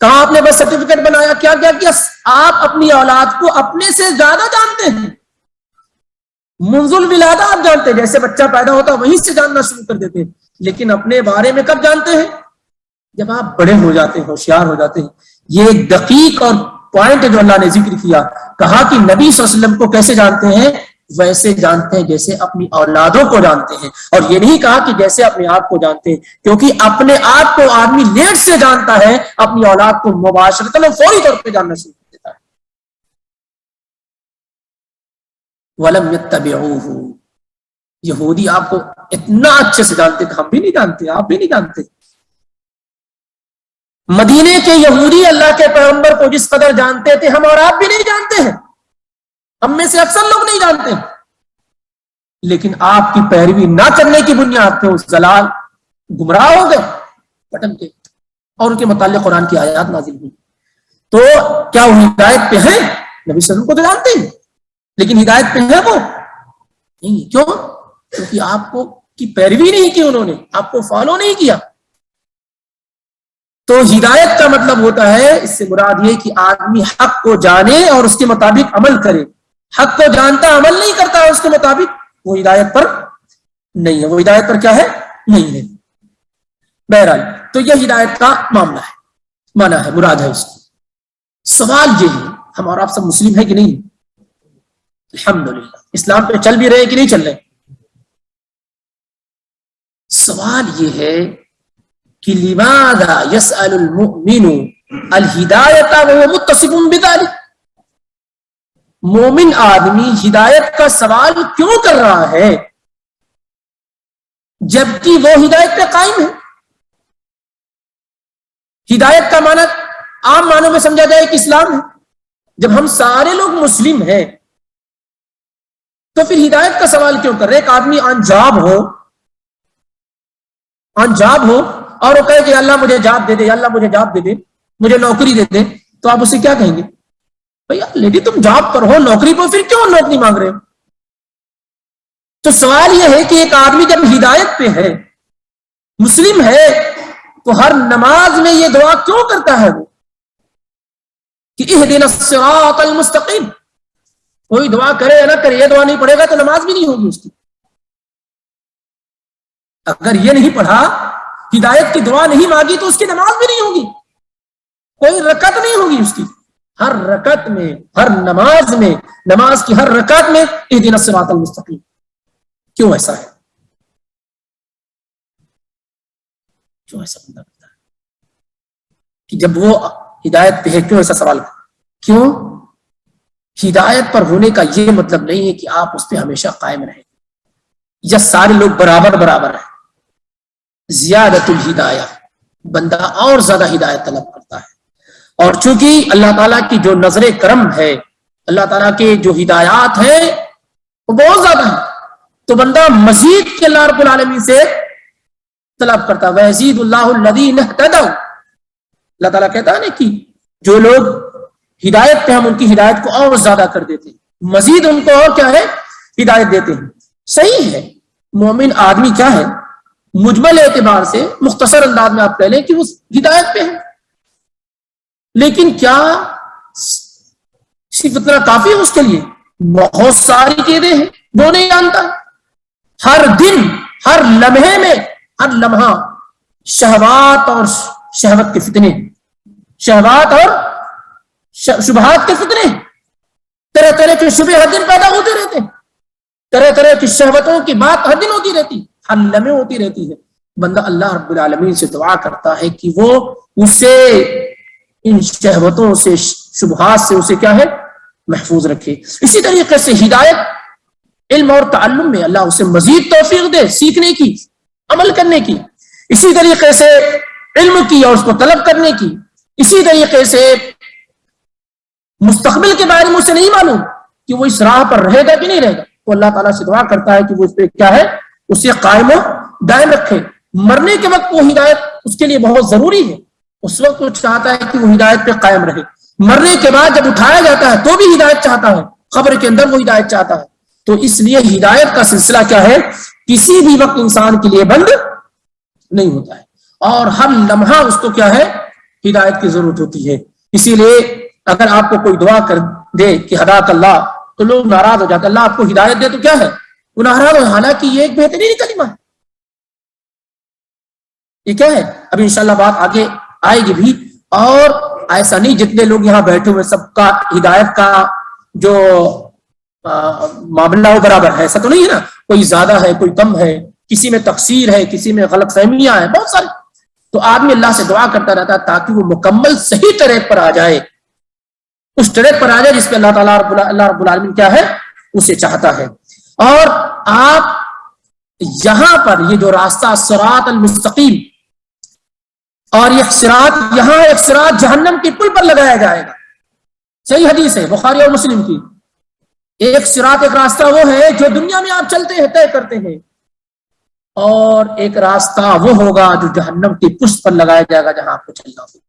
کہاں آپ نے برتھ سرٹیفکیٹ بنایا، کیا کیا کیا، آپ اپنی اولاد کو اپنے سے زیادہ جانتے ہیں۔ منذ الولادہ آپ جانتے ہیں، جیسے بچہ پیدا ہوتا ہے وہیں سے جاننا شروع کر دیتے ہیں، لیکن اپنے بارے میں کب جانتے ہیں؟ جب آپ بڑے ہو جاتے ہیں، ہوشیار ہو جاتے ہیں۔ یہ ایک دقیق اور پوائنٹ ہے جو اللہ نے ذکر کیا، کہا کہ نبی صلی اللہ علیہ وسلم کو کیسے جانتے ہیں؟ ویسے جانتے ہیں جیسے اپنی اولادوں کو جانتے ہیں، اور یہ نہیں کہا کہ جیسے اپنے آپ کو جانتے ہیں، کیونکہ اپنے آپ کو آدمی لیٹ سے جانتا ہے، اپنی اولاد کو مباشرتاً اور فوری طور پہ جاننا شروع کر دیتا ہے۔ وَلَمْ يَتَّبِعُوهُ، یہودی آپ کو اتنا اچھے سے جانتے کہ ہم بھی نہیں جانتے، آپ بھی نہیں جانتے۔ مدینے کے یہودی اللہ کے پیغمبر کو جس قدر جانتے تھے ہم اور آپ بھی نہیں جانتے ہیں، ہم میں سے اکثر لوگ نہیں جانتے ہیں، لیکن آپ کی پیروی نہ کرنے کی بنیاد پہ اس ضلال گمراہ ہو گئے، پٹن کے، اور ان کے متعلق قرآن کی آیات نازل ہوئی۔ تو کیا وہ ہدایت پہ ہیں؟ نبی صلی اللہ علیہ وسلم کو تو جانتے ہیں، لیکن ہدایت پہ ہے وہ نہیں۔ کیوں؟ کیونکہ آپ کو کی پیروی نہیں کی، انہوں نے آپ کو فالو نہیں کیا۔ تو ہدایت کا مطلب ہوتا ہے، اس سے مراد یہ کہ آدمی حق کو جانے اور اس کے مطابق عمل کرے۔ حق کو جانتا عمل نہیں کرتا ہے اس کے مطابق، وہ ہدایت پر نہیں ہے، وہ ہدایت پر کیا ہے؟ نہیں ہے۔ بہرحال تو یہ ہدایت کا معاملہ ہے، مانا ہے، مراد ہے اس کی۔ سوال یہ ہے، ہم اور آپ سب مسلم ہیں کہ نہیں؟ الحمدللہ اسلام پہ چل بھی رہے کہ نہیں چل رہے؟ سوال یہ ہے کہ لماذا يسأل المؤمن الہدایت وهو متصف بذلك؟ مومن آدمی ہدایت کا سوال کیوں کر رہا ہے جبکہ وہ ہدایت پہ قائم ہے؟ ہدایت کا معنی عام معنوں میں سمجھا جائے کہ اسلام ہے۔ جب ہم سارے لوگ مسلم ہیں تو پھر ہدایت کا سوال کیوں کر رہے؟ ایک آدمی انجاب ہو اور وہ کہے کہ اللہ مجھے جاب دے دے، اللہ مجھے جاب دے دے، مجھے نوکری دے دے، تو آپ اسے کیا کہیں گے؟ بھیا لیڈی تم جاب پر ہو، نوکری پر، پھر کیوں نوکری مانگ رہے ہو؟ تو سوال یہ ہے کہ ایک آدمی جب ہدایت پہ ہے، مسلم ہے، تو ہر نماز میں یہ دعا کیوں کرتا ہے وہ کہ اہدنا الصراط المستقیم؟ کوئی دعا کرے یا نہ کرے، یہ دعا نہیں پڑھے گا تو نماز بھی نہیں ہوگی اس کی۔ اگر یہ نہیں پڑھا، ہدایت کی دعا نہیں مانگی، تو اس کی نماز بھی نہیں ہوگی، کوئی رکعت نہیں ہوگی اس کی۔ ہر رکعت میں، ہر نماز میں، نماز کی ہر رکعت میں اہدنا الصراط المستقیم۔ کیوں ایسا ہے؟ کیوں ایسا بندہ کرتا ہے کہ جب وہ ہدایت پہ ہے کیوں ایسا سوال کرتا؟ کیوں؟ ہدایت پر ہونے کا یہ مطلب نہیں ہے کہ آپ اس پہ ہمیشہ قائم رہیں یا سارے لوگ برابر ہیں۔ زیادت الہدایہ، بندہ اور زیادہ ہدایت طلب کرتا ہے، اور چونکہ اللہ تعالیٰ کی جو نظر کرم ہے، اللہ تعالیٰ کے جو ہدایات ہیں وہ بہت زیادہ ہیں، تو بندہ مزید کے اللہ رب العالمین سے طلب کرتا ہے۔ وَيَزِيدُ اللَّهُ الَّذِينَ اهْتَدَوْا، اللہ تعالیٰ کہتا ہے نا کہ جو لوگ ہدایت پہ ہم ان کی ہدایت کو اور زیادہ کر دیتے ہیں، مزید ان کو اور کیا ہے؟ ہدایت دیتے ہیں۔ صحیح ہے، مومن آدمی کیا ہے؟ مجمل اعتبار سے مختصر انداز میں آپ کہہ لیں کہ وہ ہدایت پہ ہے، لیکن کیا صرف اتنا کافی ہے اس کے لیے؟ بہت ساری چیزیں ہیں وہ نہیں جانتا۔ ہر دن، ہر لمحے میں، ہر لمحہ شہوات اور شہوت کے فتنے، شہوات اور شبہات کے فتنے، طرح طرح کے شبہ ہر دن پیدا ہوتے رہتے ہیں، طرح طرح کی شہوتوں کی بات ہر دن ہوتی رہتی، ہر لمحے ہوتی رہتی ہے۔ بندہ اللہ رب العالمین سے دعا کرتا ہے کہ وہ اسے ان شہوتوں سے، شبہات سے اسے کیا ہے؟ محفوظ رکھے۔ اسی طریقے سے ہدایت علم اور تعلم میں اللہ اسے مزید توفیق دے، سیکھنے کی، عمل کرنے کی۔ اسی طریقے سے علم کی اور اس کو طلب کرنے کی۔ اسی طریقے سے مستقبل کے بارے میں اسے نہیں معلوم کہ وہ اس راہ پر رہے گا کہ نہیں رہے گا، تو اللہ تعالیٰ سے دعا کرتا ہے کہ وہ اس پہ کیا ہے؟ اسے قائم و دائم رکھے۔ مرنے کے وقت وہ ہدایت اس کے لیے بہت ضروری ہے، اس وقت وہ چاہتا ہے کہ وہ ہدایت پہ قائم رہے۔ مرنے کے بعد جب اٹھایا جاتا ہے تو بھی ہدایت چاہتا ہے، قبر کے اندر وہ ہدایت چاہتا ہے۔ تو اس لیے ہدایت کا سلسلہ کیا ہے؟ کسی بھی وقت انسان کے لیے بند نہیں ہوتا ہے، اور ہر لمحہ اس کو کیا ہے؟ ہدایت کی ضرورت ہوتی ہے۔ اسی لیے اگر آپ کو کوئی دعا کر دے کہ ہدایت اللہ، تو لوگ ناراض ہو جاتے ہیں۔ اللہ آپ کو ہدایت دے تو کیا ہے؟ وہ ناراض ہو، حالانکہ یہ ایک بہترین کلمہ ہے۔ یہ کیا ہے؟ ابھی انشاءاللہ بات آگے آئے گی بھی۔ اور ایسا نہیں جتنے لوگ یہاں بیٹھے ہوئے سب کا ہدایت کا جو معاملہ وہ برابر ہے، ایسا تو نہیں ہے نا، کوئی زیادہ ہے، کوئی کم ہے، کسی میں تقصیر ہے، کسی میں غلط فہمیاں ہیں، بہت سارے۔ تو آدمی اللہ سے دعا کرتا رہتا ہے تاکہ وہ مکمل صحیح ٹریک پر آ جائے، اس ٹریک پر آ جائے جس پہ اللہ تعالیٰ اللہ رب العالمین کیا ہے؟ اسے چاہتا ہے۔ اور آپ یہاں پر یہ جو راستہ صراط المستقیم، اور یہ صراط یہاں ایک صراط جہنم کے پل پر لگایا جائے گا. صحیح حدیث ہے بخاری اور مسلم کی. ایک صراط ایک راستہ وہ ہے جو دنیا میں آپ چلتے ہیں طے کرتے ہیں, اور ایک راستہ وہ ہوگا جو جہنم کی پشت پر لگایا جائے گا جہاں آپ کو چلنا ہوگا.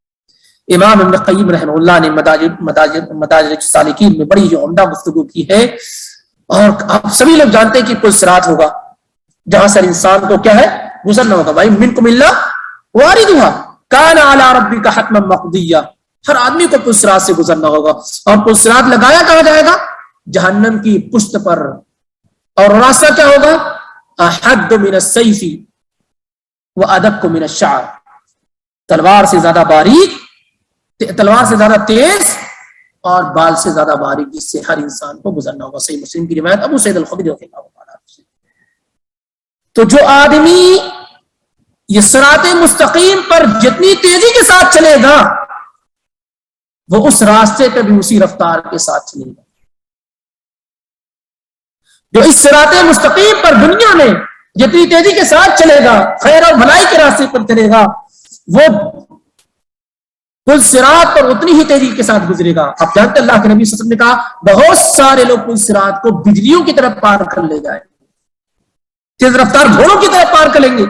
امام ابن قیم رحمہ اللہ نے مدارج السالکین میں بڑی جو عمدہ گفتگو کی ہے, اور آپ سبھی لوگ جانتے ہیں کہ کوئی صراط ہوگا جہاں سے انسان کو کیا ہے گزرنا ہوگا. بھائی منکم الا واردھا کان علی ربک حتما مقضیا, ہر آدمی کو پل صراط سے گزرنا ہوگا. اور پل صراط لگایا کہاں جائے گا؟ جہنم کی پشت پر. اور راستہ کیا ہوگا؟ احد من السیف وادق من الشعر, تلوار سے زیادہ باریک, تلوار سے زیادہ تیز اور بال سے زیادہ باریک, جس سے ہر انسان کو گزرنا ہوگا. صحیح مسلم کی روایت ابو سعید الخدری رضی اللہ عنہ سے. تو جو آدمی یہ صراط مستقیم پر جتنی تیزی کے ساتھ چلے گا وہ اس راستے پہ بھی اسی رفتار کے ساتھ چلے گا. جو اس صراط مستقیم پر دنیا میں جتنی تیزی کے ساتھ چلے گا, خیر اور بھلائی کے راستے پر چلے گا, وہ پل صراط پر اتنی ہی تیزی کے ساتھ گزرے گا. آپ جانتے اللہ کے نبی صلی اللہ علیہ وسلم نے کہا بہت سارے لوگ پل صراط کو بجلیوں کی طرف پار کر لے جائیں, تیز رفتار گھوڑوں کی طرف پار کریں گے,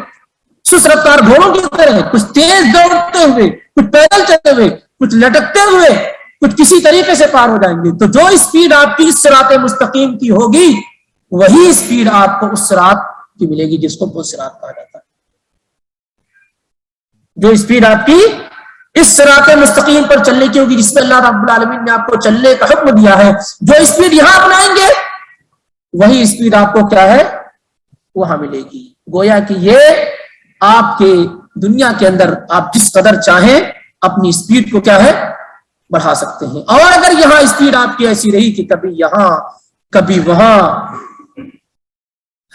سست رفتار گھوڑوں کی طرح, کچھ تیز دوڑتے ہوئے, کچھ پیدل چلتے ہوئے, کچھ لٹکتے ہوئے, کچھ کسی طریقے سے پار ہو جائیں گے. تو جو اسپیڈ آپ کی اس صراط مستقیم کی ہوگی وہی اسپیڈ آپ کو اس صراط کی ملے گی جس کو پل صراط کہا جاتا ہے. جو اسپیڈ آپ کی اس صراط مستقیم پر چلنے کی ہوگی جس میں اللہ رب العالمین نے آپ کو چلنے کا حکم دیا ہے, جو اسپیڈ یہاں اپنائیں گے وہی اسپیڈ آپ کو کیا ہے وہاں ملے گی. گویا کہ یہ آپ کے دنیا کے اندر آپ جس قدر چاہیں اپنی اسپیڈ کو کیا ہے بڑھا سکتے ہیں. اور اگر یہاں اسپیڈ آپ کی ایسی رہی کہ کبھی یہاں کبھی وہاں,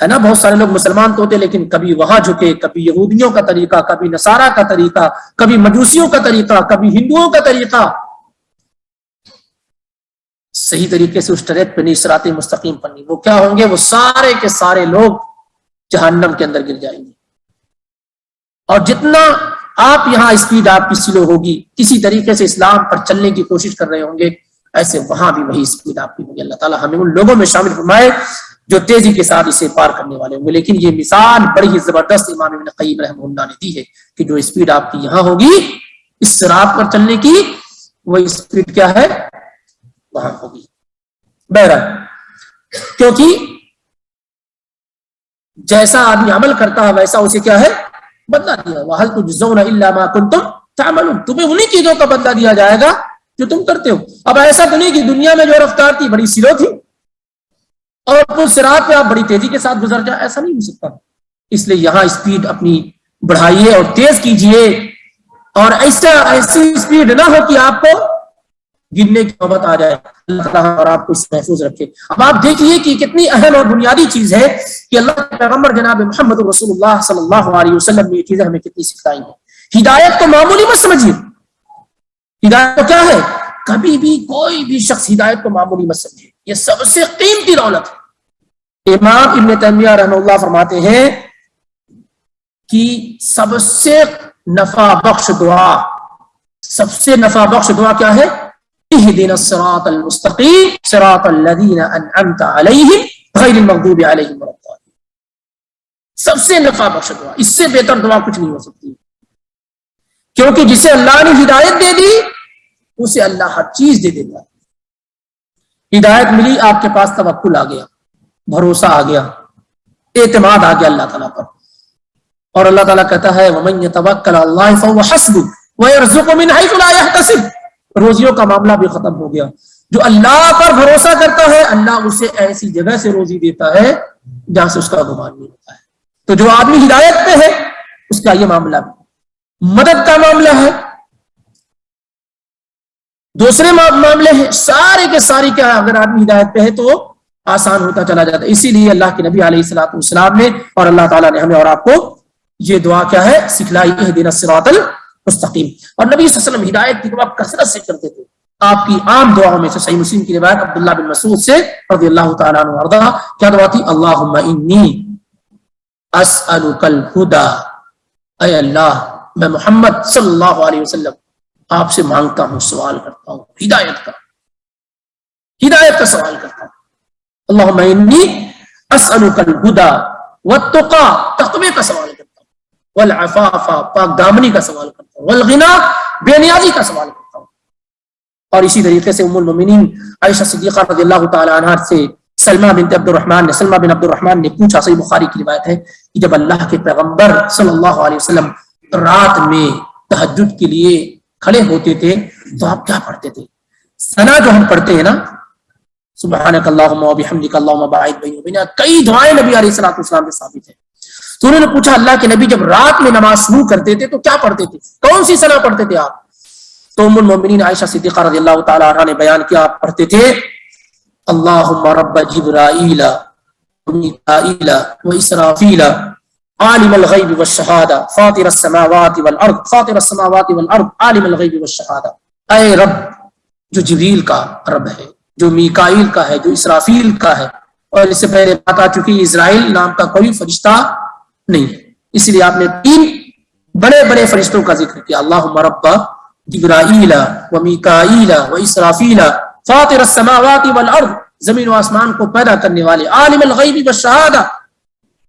ہے نا, بہت سارے لوگ مسلمان تو ہوتے لیکن کبھی وہاں جھکے, کبھی یہودیوں کا طریقہ, کبھی نصارہ کا طریقہ, کبھی مجوسیوں کا طریقہ, کبھی ہندوؤں کا طریقہ, صحیح طریقے سے اس ٹریک پہ نہیں, صراط مستقیم پر نہیں, وہ کیا ہوں گے, وہ سارے کے سارے لوگ جہنم کے اندر گر جائیں گے. اور جتنا آپ یہاں اسپیڈ آپ کی سلو ہوگی, کسی طریقے سے اسلام پر چلنے کی کوشش کر رہے ہوں گے, ایسے وہاں بھی وہی اسپیڈ آپ کی ہوگی. اللہ تعالیٰ ہمیں ان لوگوں میں شامل فرمائے جو تیزی کے ساتھ اسے پار کرنے والے ہوں گے. لیکن یہ مثال بڑی ہی زبردست امام ابن قیم رحمہ اللہ نے دی ہے کہ جو اسپیڈ آپ کی یہاں ہوگی اس صراط پر چلنے کی, وہ اسپیڈ کیا ہے وہاں ہوگی. بہرحال کیونکہ جیسا آدمی عمل کرتا ہے ویسا اسے کیا ہے بدلہ دیا. وَهَلْ تُجْزَوْنَ إِلَّا مَا كُنْتُمْ تَعْمَلُونَ, تمہیں انہی چیزوں کا بدلہ دیا جائے گا جو تم کرتے ہو. اب ایسا تو نہیں کہ دنیا میں جو رفتار تھی بڑی سلو تھی اور پل صراط پہ آپ بڑی تیزی کے ساتھ گزر جائے, ایسا نہیں ہو سکتا. اس لیے یہاں اسپیڈ اپنی بڑھائیے اور تیز کیجئے, اور ایسی اسپیڈ نہ ہو کہ آپ کو گرنے کی نوبت آ جائے. اللہ تعالیٰ اور آپ کو اس محفوظ رکھے. اب آپ دیکھیے کہ کتنی اہم اور بنیادی چیز ہے کہ اللہ کے پیغمبر جناب محمد رسول اللہ صلی اللہ علیہ وسلم نے یہ چیزیں ہمیں کتنی سکھائی ہیں. ہدایت کو معمولی مت سمجھیے. ہدایت کو کیا ہے, کبھی بھی کوئی بھی شخص ہدایت کو معمولی مت سمجھے, یہ سب سے قیمتی دولت ہے. امام ابن تیمیہ رحمہ اللہ فرماتے ہیں کہ سب سے نفع بخش دعا, سب سے نفع بخش دعا کیا ہے؟ اهدنا الصراط المستقيم صراط الذين انعمت عليهم غير المغضوب عليهم ولا الضالين. سب سے نفع بخش دعا, اس سے بہتر دعا کچھ نہیں ہو سکتی, کیونکہ جسے اللہ نے ہدایت دے دی اسے اللہ ہر چیز دے دیتا. ہدایت ملی, آپ کے پاس توکل آ گیا, بھروسہ آ گیا, اعتماد آ گیا اللہ تعالیٰ پر. اور اللہ تعالیٰ کہتا ہے وَمَن يَتَوَكَّلْ عَلَى اللَّهِ فَهُوَ حَسْبُهُ وَيَرْزُقْهُ مِنْ حَيْثُ لَا يَحْتَسِبُ. روزیوں کا معاملہ بھی ختم ہو گیا. جو اللہ پر بھروسہ کرتا ہے اللہ اسے ایسی جگہ سے روزی دیتا ہے جہاں سے اس کا گمان نہیں ہوتا ہے. تو جو آدمی ہدایت پہ ہے اس کا یہ معاملہ بھی مدد کا معاملہ ہے, دوسرے معاملے ہیں, سارے کے سارے کیا, اگر آدمی ہدایت پہ ہے تو آسان ہوتا چلا جاتا ہے. اسی لیے اللہ کے نبی علیہ الصلوۃ والسلام نے اور اللہ تعالیٰ نے ہمیں اور آپ کو یہ دعا کیا ہے سکھلائی, اهدنا الصراط المستقیم. اور نبی صلی اللہ علیہ وسلم ہدایت کی دعا کثرت سے کرتے تھے. آپ کی عام دعاؤں میں سے صحیح مسلم کی روایت عبداللہ بن مسعود سے رضی اللہ تعالیٰ عنہ وارضا, کیا دعا تھی؟ اللہم انی اسألک الہدی, اے اللہ میں محمد صلی اللہ علیہ وسلم آپ سے مانگتا ہوں، سوال کرتا ہوں ہدایت کا سوال کرتا ہوں. اللہم انی اسألک الہدی والتقی، تقوی کا سوال کرتا ہوں، والعفاف، پاک دامنی کا سوال کرتا ہوں، والغنی، بے نیازی کا سوال کرتا ہوں. اور اسی طریقے سے ام المؤمنین عائشہ صدیقہ رضی اللہ تعالی عنہا سے سلمہ بن عبد الرحمن نے پوچھا، صحیح بخاری کی روایت ہے کہ جب اللہ کے پیغمبر صلی اللہ علیہ وسلم رات میں تہجد کے لیے کھڑے ہوتے تھے تو آپ کیا پڑھتے تھے؟ ثنا جو ہم پڑھتے ہیں نا، سبحانک اللہم و بحمدک اللہم باعث بینی و بین، کئی دعائیں نبی علیہ الصلوۃ والسلام سے ثابت ہیں. تو انہوں نے پوچھا اللہ کے نبی جب رات میں نماز شروع کرتے تھے تو کیا پڑھتے تھے، کون سی ثنا پڑھتے تھے آپ؟ تو ام المؤمنین عائشہ صدیقہ رضی اللہ تعالی عنہا نے بیان کیا، آپ پڑھتے تھے اللہم رب جبرائیل ومیکائیل واسرافیل عالم الغیب والشہادہ فاطر السماوات والارض عالم الغیب والشہادہ. اے رب، جو جبریل کا رب ہے، جو میکائیل کا ہے، جو اسرافیل کا ہے، اور اس سے پہلے بات آ چکی اسرائیل نام کا کوئی فرشتہ نہیں ہے، اس لیے آپ نے 3 بڑے بڑے فرشتوں کا ذکر کیا. اللہم رب جبرائیل ومیکائیل واسرافیل فاطر السماوات والارض، زمین و آسمان کو پیدا کرنے والے، عالم الغیب والشہادہ،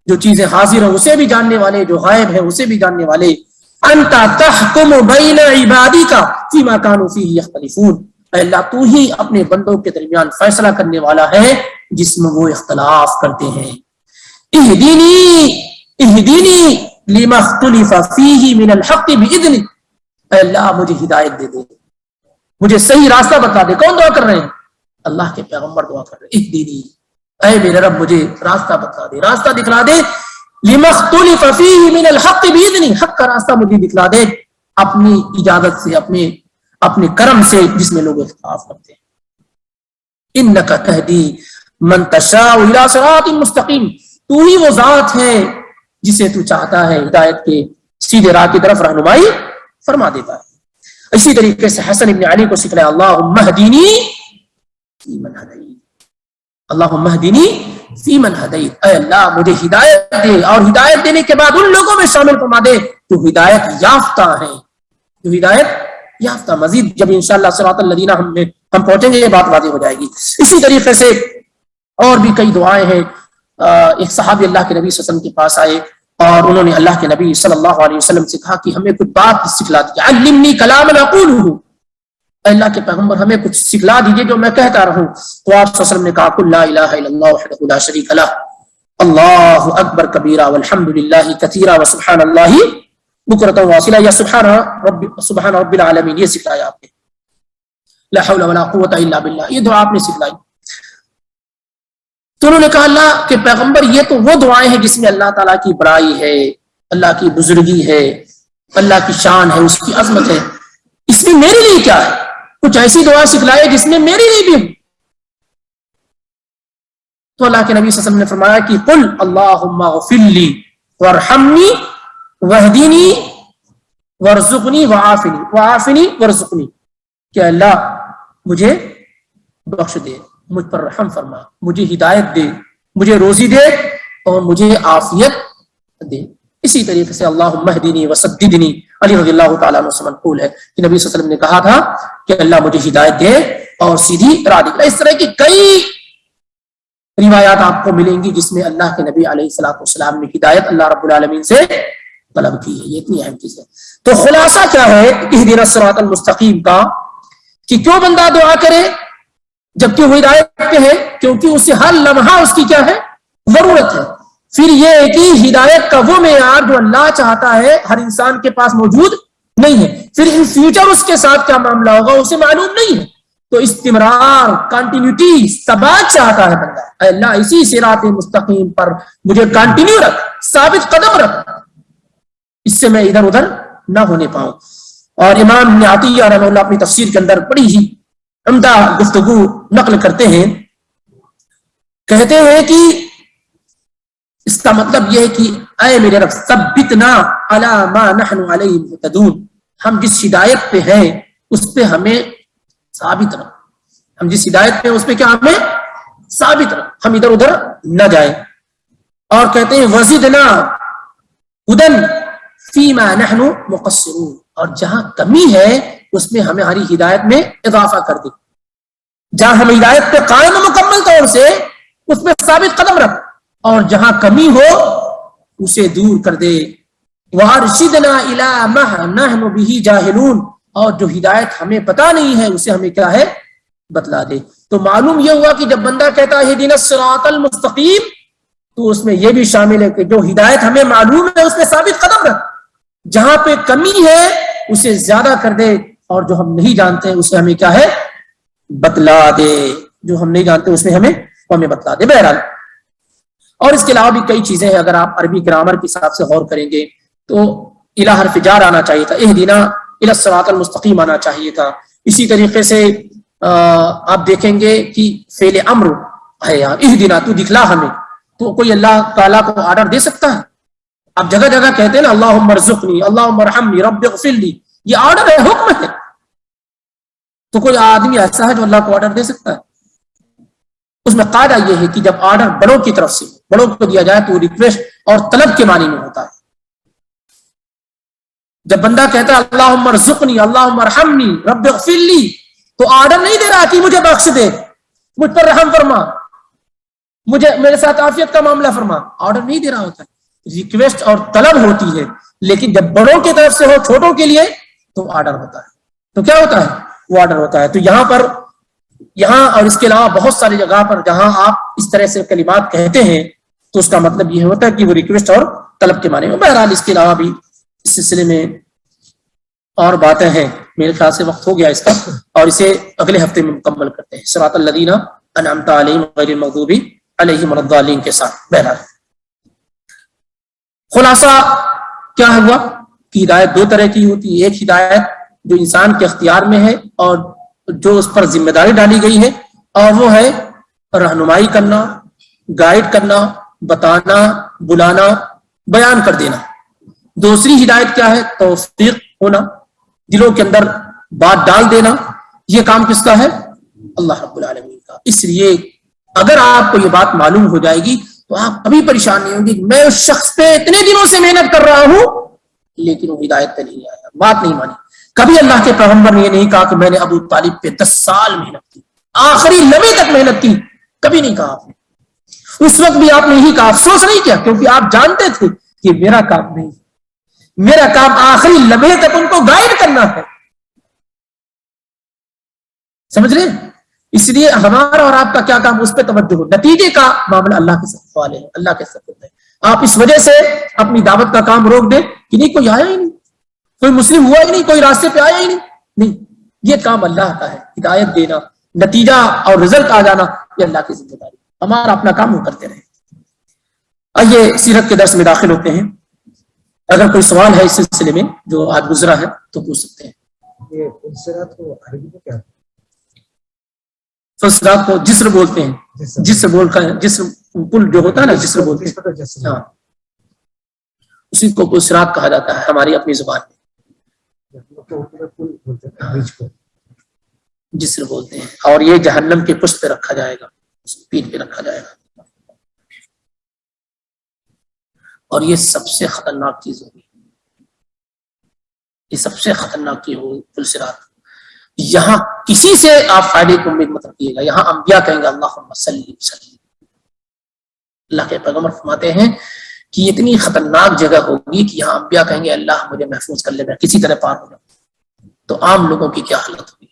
جو چیزیں حاضر ہیں اسے بھی جاننے والے، جو غائب ہے اسے بھی جاننے والے. انت تحکم بین عبادک فیما کانوا فیہ یختلفون، اے اللہ تو ہی اپنے بندوں کے درمیان فیصلہ کرنے والا ہے جس میں وہ اختلاف کرتے ہیں. اہدینی لما اختلف فیہ من الحق باذنک، اے اللہ مجھے ہدایت دے دے، مجھے صحیح راستہ بتا دے. کون دعا کر رہے ہیں؟ اللہ کے پیغمبر دعا کر رہے ہیں، اہدینی، اے میرے رب مجھے راستہ بتا دے، راستہ دکھلا دے، لما اختلف فیہ من الحق باذنک، حق کا راستہ مجھے دکھلا دے اپنی اجازت سے، اپنے کرم سے، جس میں لوگ اختلاف کرتے ہیں. انک تہدی من تشاء الی صراط مستقیم، تو ہی وہ ذات ہے جسے تو چاہتا ہے ہدایت کے سیدھے راہ کی طرف رہنمائی فرما دیتا ہے. اسی طریقے سے حسن ابن علی کو سکھلایا اللہم اہدنی فیمن ہدیت، اللہم اہدنی فیمن ہدیت، اے اللہ مجھے ہدایت دے، اور ہدایت دینے کے بعد ان لوگوں میں شامل فرما دے جو ہدایت یافتہ ہیں، جو ہدایت یافتہ. مزید جب انشاءاللہ صراط الذین ہم پہنچیں گے یہ بات واضح ہو جائے گی. اسی طریقے سے اور بھی کئی دعائیں ہیں. ایک صحابی اللہ کے نبی صلی اللہ علیہ وسلم کے پاس آئے اور انہوں نے اللہ کے نبی صلی اللہ علیہ وسلم سے کہا کہ ہمیں کچھ بات سکھلا دیجیے، علمنی کلاما اقولہ، اللہ کے پیغمبر ہمیں کچھ سکھلا دیجیے جو میں کہتا رہوں. تو آپ صلی اللہ علیہ وسلم نے کہا قل لا الہ الا اللہ وحدہ لا شریک لہ اللہ اکبر کبیرہ والحمد للہ کثیرہ وسبحان اللہ بکرۃ واصیلہ، یا سبحان رب العالمین، یہ سکھلایا آپ نے. لا حول ولا قوۃ الا باللہ، یہ دعا آپ نے سکھلائی. تو انہوں نے کہا اللہ کہ پیغمبر یہ تو وہ دعائیں ہیں جس میں اللہ تعالیٰ کی بڑائی ہے، اللہ کی بزرگی ہے، اللہ کی شان ہے، اس کی عظمت ہے، اس میں میرے لیے کیا ہے؟ کچھ ایسی دعا سکھلائے جس میں میرے لیے بھی. تو اللہ کے نبی صلی اللہ علیہ وسلم نے فرمایا کہ قل اللہم اغفر لی وارحمنی واہدنی وارزقنی وعافنی وارزقنی، کہ اللہ مجھے بخش دے، مجھ پر رحم فرما، مجھے ہدایت دے، مجھے روزی دے اور مجھے عافیت دے. اسی طریقے سے اللہم اہدنی وسددنی، علی رضی اللہ تعالیٰ عنہ سے منقول ہے کہ نبی صلی اللہ علیہ وسلم نے کہا تھا کہ اللہ مجھے ہدایت دے اور سیدھی راہ دکھلائے. اس طرح کی کئی روایات آپ کو ملیں گی جس میں اللہ کے نبی علیہ الصلوۃ والسلام نے ہدایت اللہ رب العالمین سے طلب کی ہے. یہ اتنی اہم چیز ہے. تو خلاصہ کیا ہے اہدنا الصراط المستقیم کا، کہ کیوں بندہ دعا کرے جبکہ وہ ہدایت پہ ہے؟ کیونکہ اسے ہر لمحہ اس کی کیا ہے؟ ضرورت ہے. پھر یہ ہے کہ ہدایت کا وہ معیار جو اللہ چاہتا ہے ہر انسان کے پاس موجود نہیں ہے. پھر ان فیوچر اس کے ساتھ کیا معاملہ ہوگا اسے معلوم نہیں ہے. تو استمرار، کنٹینیوٹی، ثبات چاہتا ہے بندہ. اے اللہ اسی صراط مستقیم پر مجھے کنٹینیو رکھ، ثابت قدم رکھ، اس سے میں ادھر ادھر نہ ہونے پاؤں. اور امام ابن عطیہ رحمہ اللہ اپنی تفسیر کے اندر بڑی ہی عمدہ گفتگو نقل کرتے ہیں. کہتے ہیں کہ اس کا مطلب یہ ہے کہ اے میرے رب ثبتنا علی ما نحن علیہ مہتدون، ہم جس ہدایت پہ ہیں اس پہ ہمیں ثابت رکھ. ہم جس ہدایت پہ اس پہ کیا ہمیں ثابت رکھ، ہم ادھر ادھر نہ جائیں. اور کہتے ہیں وزدنا ہدن فیما نحن مقصرون، اور جہاں کمی ہے اس میں ہماری ہدایت میں اضافہ کر دے، جہاں ہم ہدایت پہ قائم مکمل طور سے اس میں ثابت قدم رکھ، اور جہاں کمی ہو اسے دور کر دے۔ وارشدنا الی ما نحن به جاہلون، اور جو ہدایت ہمیں پتہ نہیں ہے اسے ہمیں کیا ہے بتلا دے۔ تو معلوم یہ ہوا کہ جب بندہ کہتا ہے اہدنا الصراط المستقیم، تو اس میں یہ بھی شامل ہے کہ جو ہدایت ہمیں معلوم ہے اس میں ثابت قدم رکھ، جہاں پہ کمی ہے اسے زیادہ کر دے، اور جو ہم نہیں جانتے ہیں اسے ہمیں کیا ہے بتلا دے، جو ہم نہیں جانتے اس میں ہمیں بتلا دے۔ بہرحال اور اس کے علاوہ بھی کئی چیزیں ہیں، اگر آپ عربی گرامر کے حساب سے غور کریں گے تو الہ حرف جار آنا چاہیے تھا، اہدنا الی الصراط المستقیم آنا چاہیے تھا۔ اسی طریقے سے آپ دیکھیں گے کہ فعل امر ہے یہاں، اہدنا تو دکھلا ہمیں، تو کوئی اللہ تعالیٰ کو آرڈر دے سکتا ہے؟ آپ جگہ جگہ کہتے ہیں نا اللہم ارزقنی، اللہم ارحمنی، رب اغفر لی، یہ آرڈر ہے، حکم ہے۔ تو کوئی آدمی ایسا ہے جو اللہ کو آرڈر دے سکتا ہے؟ اس میں قاعدہ یہ ہے کہ جب آرڈر بڑوں کی طرف سے بڑوں کو دیا جائے تو ریکویسٹ اور طلب کے معنی میں ہوتا ہے۔ جب بندہ کہتا ہے اللہم ارزقنی، اللہم ارحمنی، رب اغفر لی، تو آرڈر نہیں دے رہا کہ مجھے بخش دے، مجھ پر رحم فرما، مجھے میرے ساتھ عافیت کا معاملہ فرما، آرڈر نہیں دے رہا ہوتا ہے، ریکویسٹ اور طلب ہوتی ہے۔ لیکن جب بڑوں کی طرف سے ہو چھوٹوں کے لیے تو آرڈر ہوتا ہے، تو کیا ہوتا ہے وہ آرڈر ہوتا ہے۔ تو یہاں اور اس کے علاوہ بہت ساری جگہ پر جہاں آپ اس طرح سے کلمات کہتے ہیں تو اس کا مطلب یہ ہوتا ہے کہ وہ ریکویسٹ اور طلب کے معنی میں۔ بہرحال اس کے علاوہ بھی اس سلسلے میں اور باتیں ہیں، میرے خیال سے وقت ہو گیا اس کا، اور اسے اگلے ہفتے میں مکمل کرتے ہیں، صراط الذین انعمت علیہم غیر المغضوب علیہم ولا الضالین کے ساتھ۔ بہرحال خلاصہ کیا ہوا کہ ہدایت دو طرح کی ہوتی ہے، ایک ہدایت جو انسان کے اختیار میں ہے اور جو اس پر ذمہ داری ڈالی گئی ہے، اور وہ ہے رہنمائی کرنا، گائیڈ کرنا، بتانا، بلانا، بیان کر دینا۔ دوسری ہدایت کیا ہے؟ توفیق ہونا، دلوں کے اندر بات ڈال دینا۔ یہ کام کس کا ہے؟ اللہ رب العالمین کا۔ اس لیے اگر آپ کو یہ بات معلوم ہو جائے گی تو آپ کبھی پریشان نہیں ہوں گے کہ میں اس شخص پہ اتنے دنوں سے محنت کر رہا ہوں لیکن وہ ہدایت پہ نہیں آیا، بات نہیں مانی۔ کبھی اللہ کے پیغمبر نے یہ نہیں کہا کہ میں نے ابو طالب پہ 10 سال محنت کی، آخری لمحے تک محنت کی، کبھی نہیں کہا آپ نے۔ اس وقت بھی آپ نے یہی کہا، افسوس نہیں کیا، کیونکہ آپ جانتے تھے کہ میرا کام نہیں، میرا کام آخری لمحے تک ان کو گائیڈ کرنا ہے۔ سمجھ رہے؟ اس لیے ہمارا اور آپ کا کیا کام، اس پہ توجہ ہو، نتیجے کا معاملہ اللہ کے ساتھ والے ہیں، اللہ کے ساتھ ہے۔ آپ اس وجہ سے اپنی دعوت کا کام روک دیں کہ نہیں کوئی آیا ہی نہیں، کوئی مسلم ہوا ہی نہیں، کوئی راستے پہ آیا ہی نہیں، یہ کام اللہ کا ہے، ہدایت دینا، نتیجہ اور رزلٹ آ جانا یہ اللہ کی ذمہ داری، ہمارا اپنا کام وہ کرتے رہے۔ آئیے سیرت کے درس میں داخل ہوتے ہیں۔ اگر کوئی سوال ہے اس سلسلے میں جو آج گزرا ہے تو پوچھ سکتے ہیں۔ یہ فلسرات کو عربی میں کیا؟ فلسرات کو جسر بولتے ہیں، جسر بول کر جسر پل جو ہوتا ہے نا، جسر بولتے ہیں، ہاں اسی کو فلسرات کہا جاتا ہے ہماری اپنی زبان میں، جسر بولتے ہیں۔ اور یہ جہنم کے پشت پہ رکھا جائے گا، پیٹھ پہ رکھا جائے گا، اور یہ سب سے خطرناک چیز ہوگی، یہ سب سے خطرناک چیز ہوگی فلسرات۔ یہاں کسی سے آپ فائدے کی امید مت رکھیے گا، یہاں انبیاء کہیں گے اللہم صلی وسلم۔ اللہ کے پیغمبر فرماتے ہیں کہ یہ اتنی خطرناک جگہ ہوگی کہ یہاں انبیاء کہیں گے اللہ مجھے محفوظ کر لے، میں کسی طرح پار ہو جاؤں، تو عام لوگوں کی کیا حالت ہوگی۔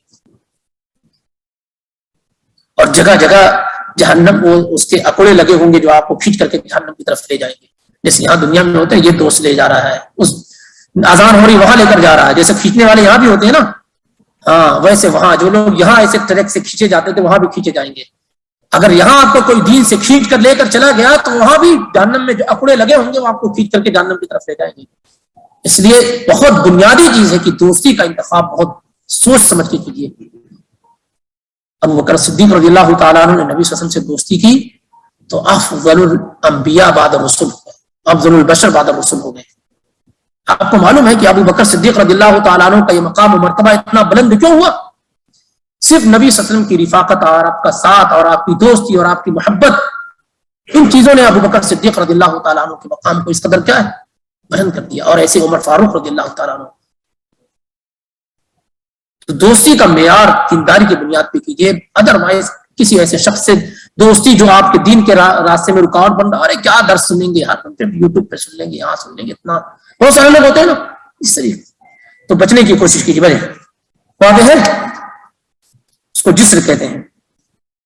اور جگہ جگہ جہنم، وہ اس کے اکوڑے لگے ہوں گے جو آپ کو کھینچ کر کے جہنم کی طرف لے جائیں گے، جیسے یہاں دنیا میں ہوتا ہے یہ دوست لے جا رہا ہے، اس اذان ہو رہی وہاں لے کر جا رہا ہے، جیسے کھینچنے والے یہاں بھی ہوتے ہیں نا، ہاں ویسے وہاں جو لوگ یہاں ایسے ٹریک سے کھینچے جاتے تھے وہاں بھی کھینچے جائیں گے۔ اگر یہاں آپ کو کوئی دین سے کھینچ کر لے کر چلا گیا تو وہاں بھی جہنم میں جو اکڑے لگے ہوں گے وہ آپ کو کھینچ کر کے جہنم کی طرف لے جائیں گے۔ اس لیے بہت بنیادی چیز ہے کہ دوستی کا انتخاب بہت سوچ سمجھ کے کیجیے۔ ابو بکر صدیق رضی اللہ تعالیٰ عنہ نے نبی صلی اللہ علیہ وسلم سے دوستی کی تو افضل الانبیاء بعد الرسل، افضل البشر بعد الرسل ہو گئے۔ آپ کو معلوم ہے کہ ابو بکر صدیق رضی اللہ تعالیٰ عنہ کا یہ مقام و مرتبہ اتنا بلند کیوں ہوا؟ صرف نبی صلی اللہ علیہ وسلم کی رفاقت اور آپ کا ساتھ اور آپ کی دوستی اور آپ کی محبت، ان چیزوں نے ابو بکر صدیق رضی اللہ تعالیٰ عنہ کے مقام کو اس قدر کیا ہے بلند کر دیا. اور ایسے عمر فاروق رضی اللہ تعالیٰ عنہ. تو دوستی کا معیار دینداری کی بنیاد پہ کیجیے. ادروائز کسی ایسے شخص سے دوستی جو آپ کے دین کے راستے میں رکاوٹ بن رہا ہے، ارے کیا درس سنیں گے یار، یوٹیوب پہ سن لیں گے، یہاں سن لیں گے، اتنا بہت سارے لوگ ہوتے ہیں نا اس طریقے. تو بچنے کی کوشش کیجیے. بھائی واضح ہے، اس کو جسر کہتے ہیں.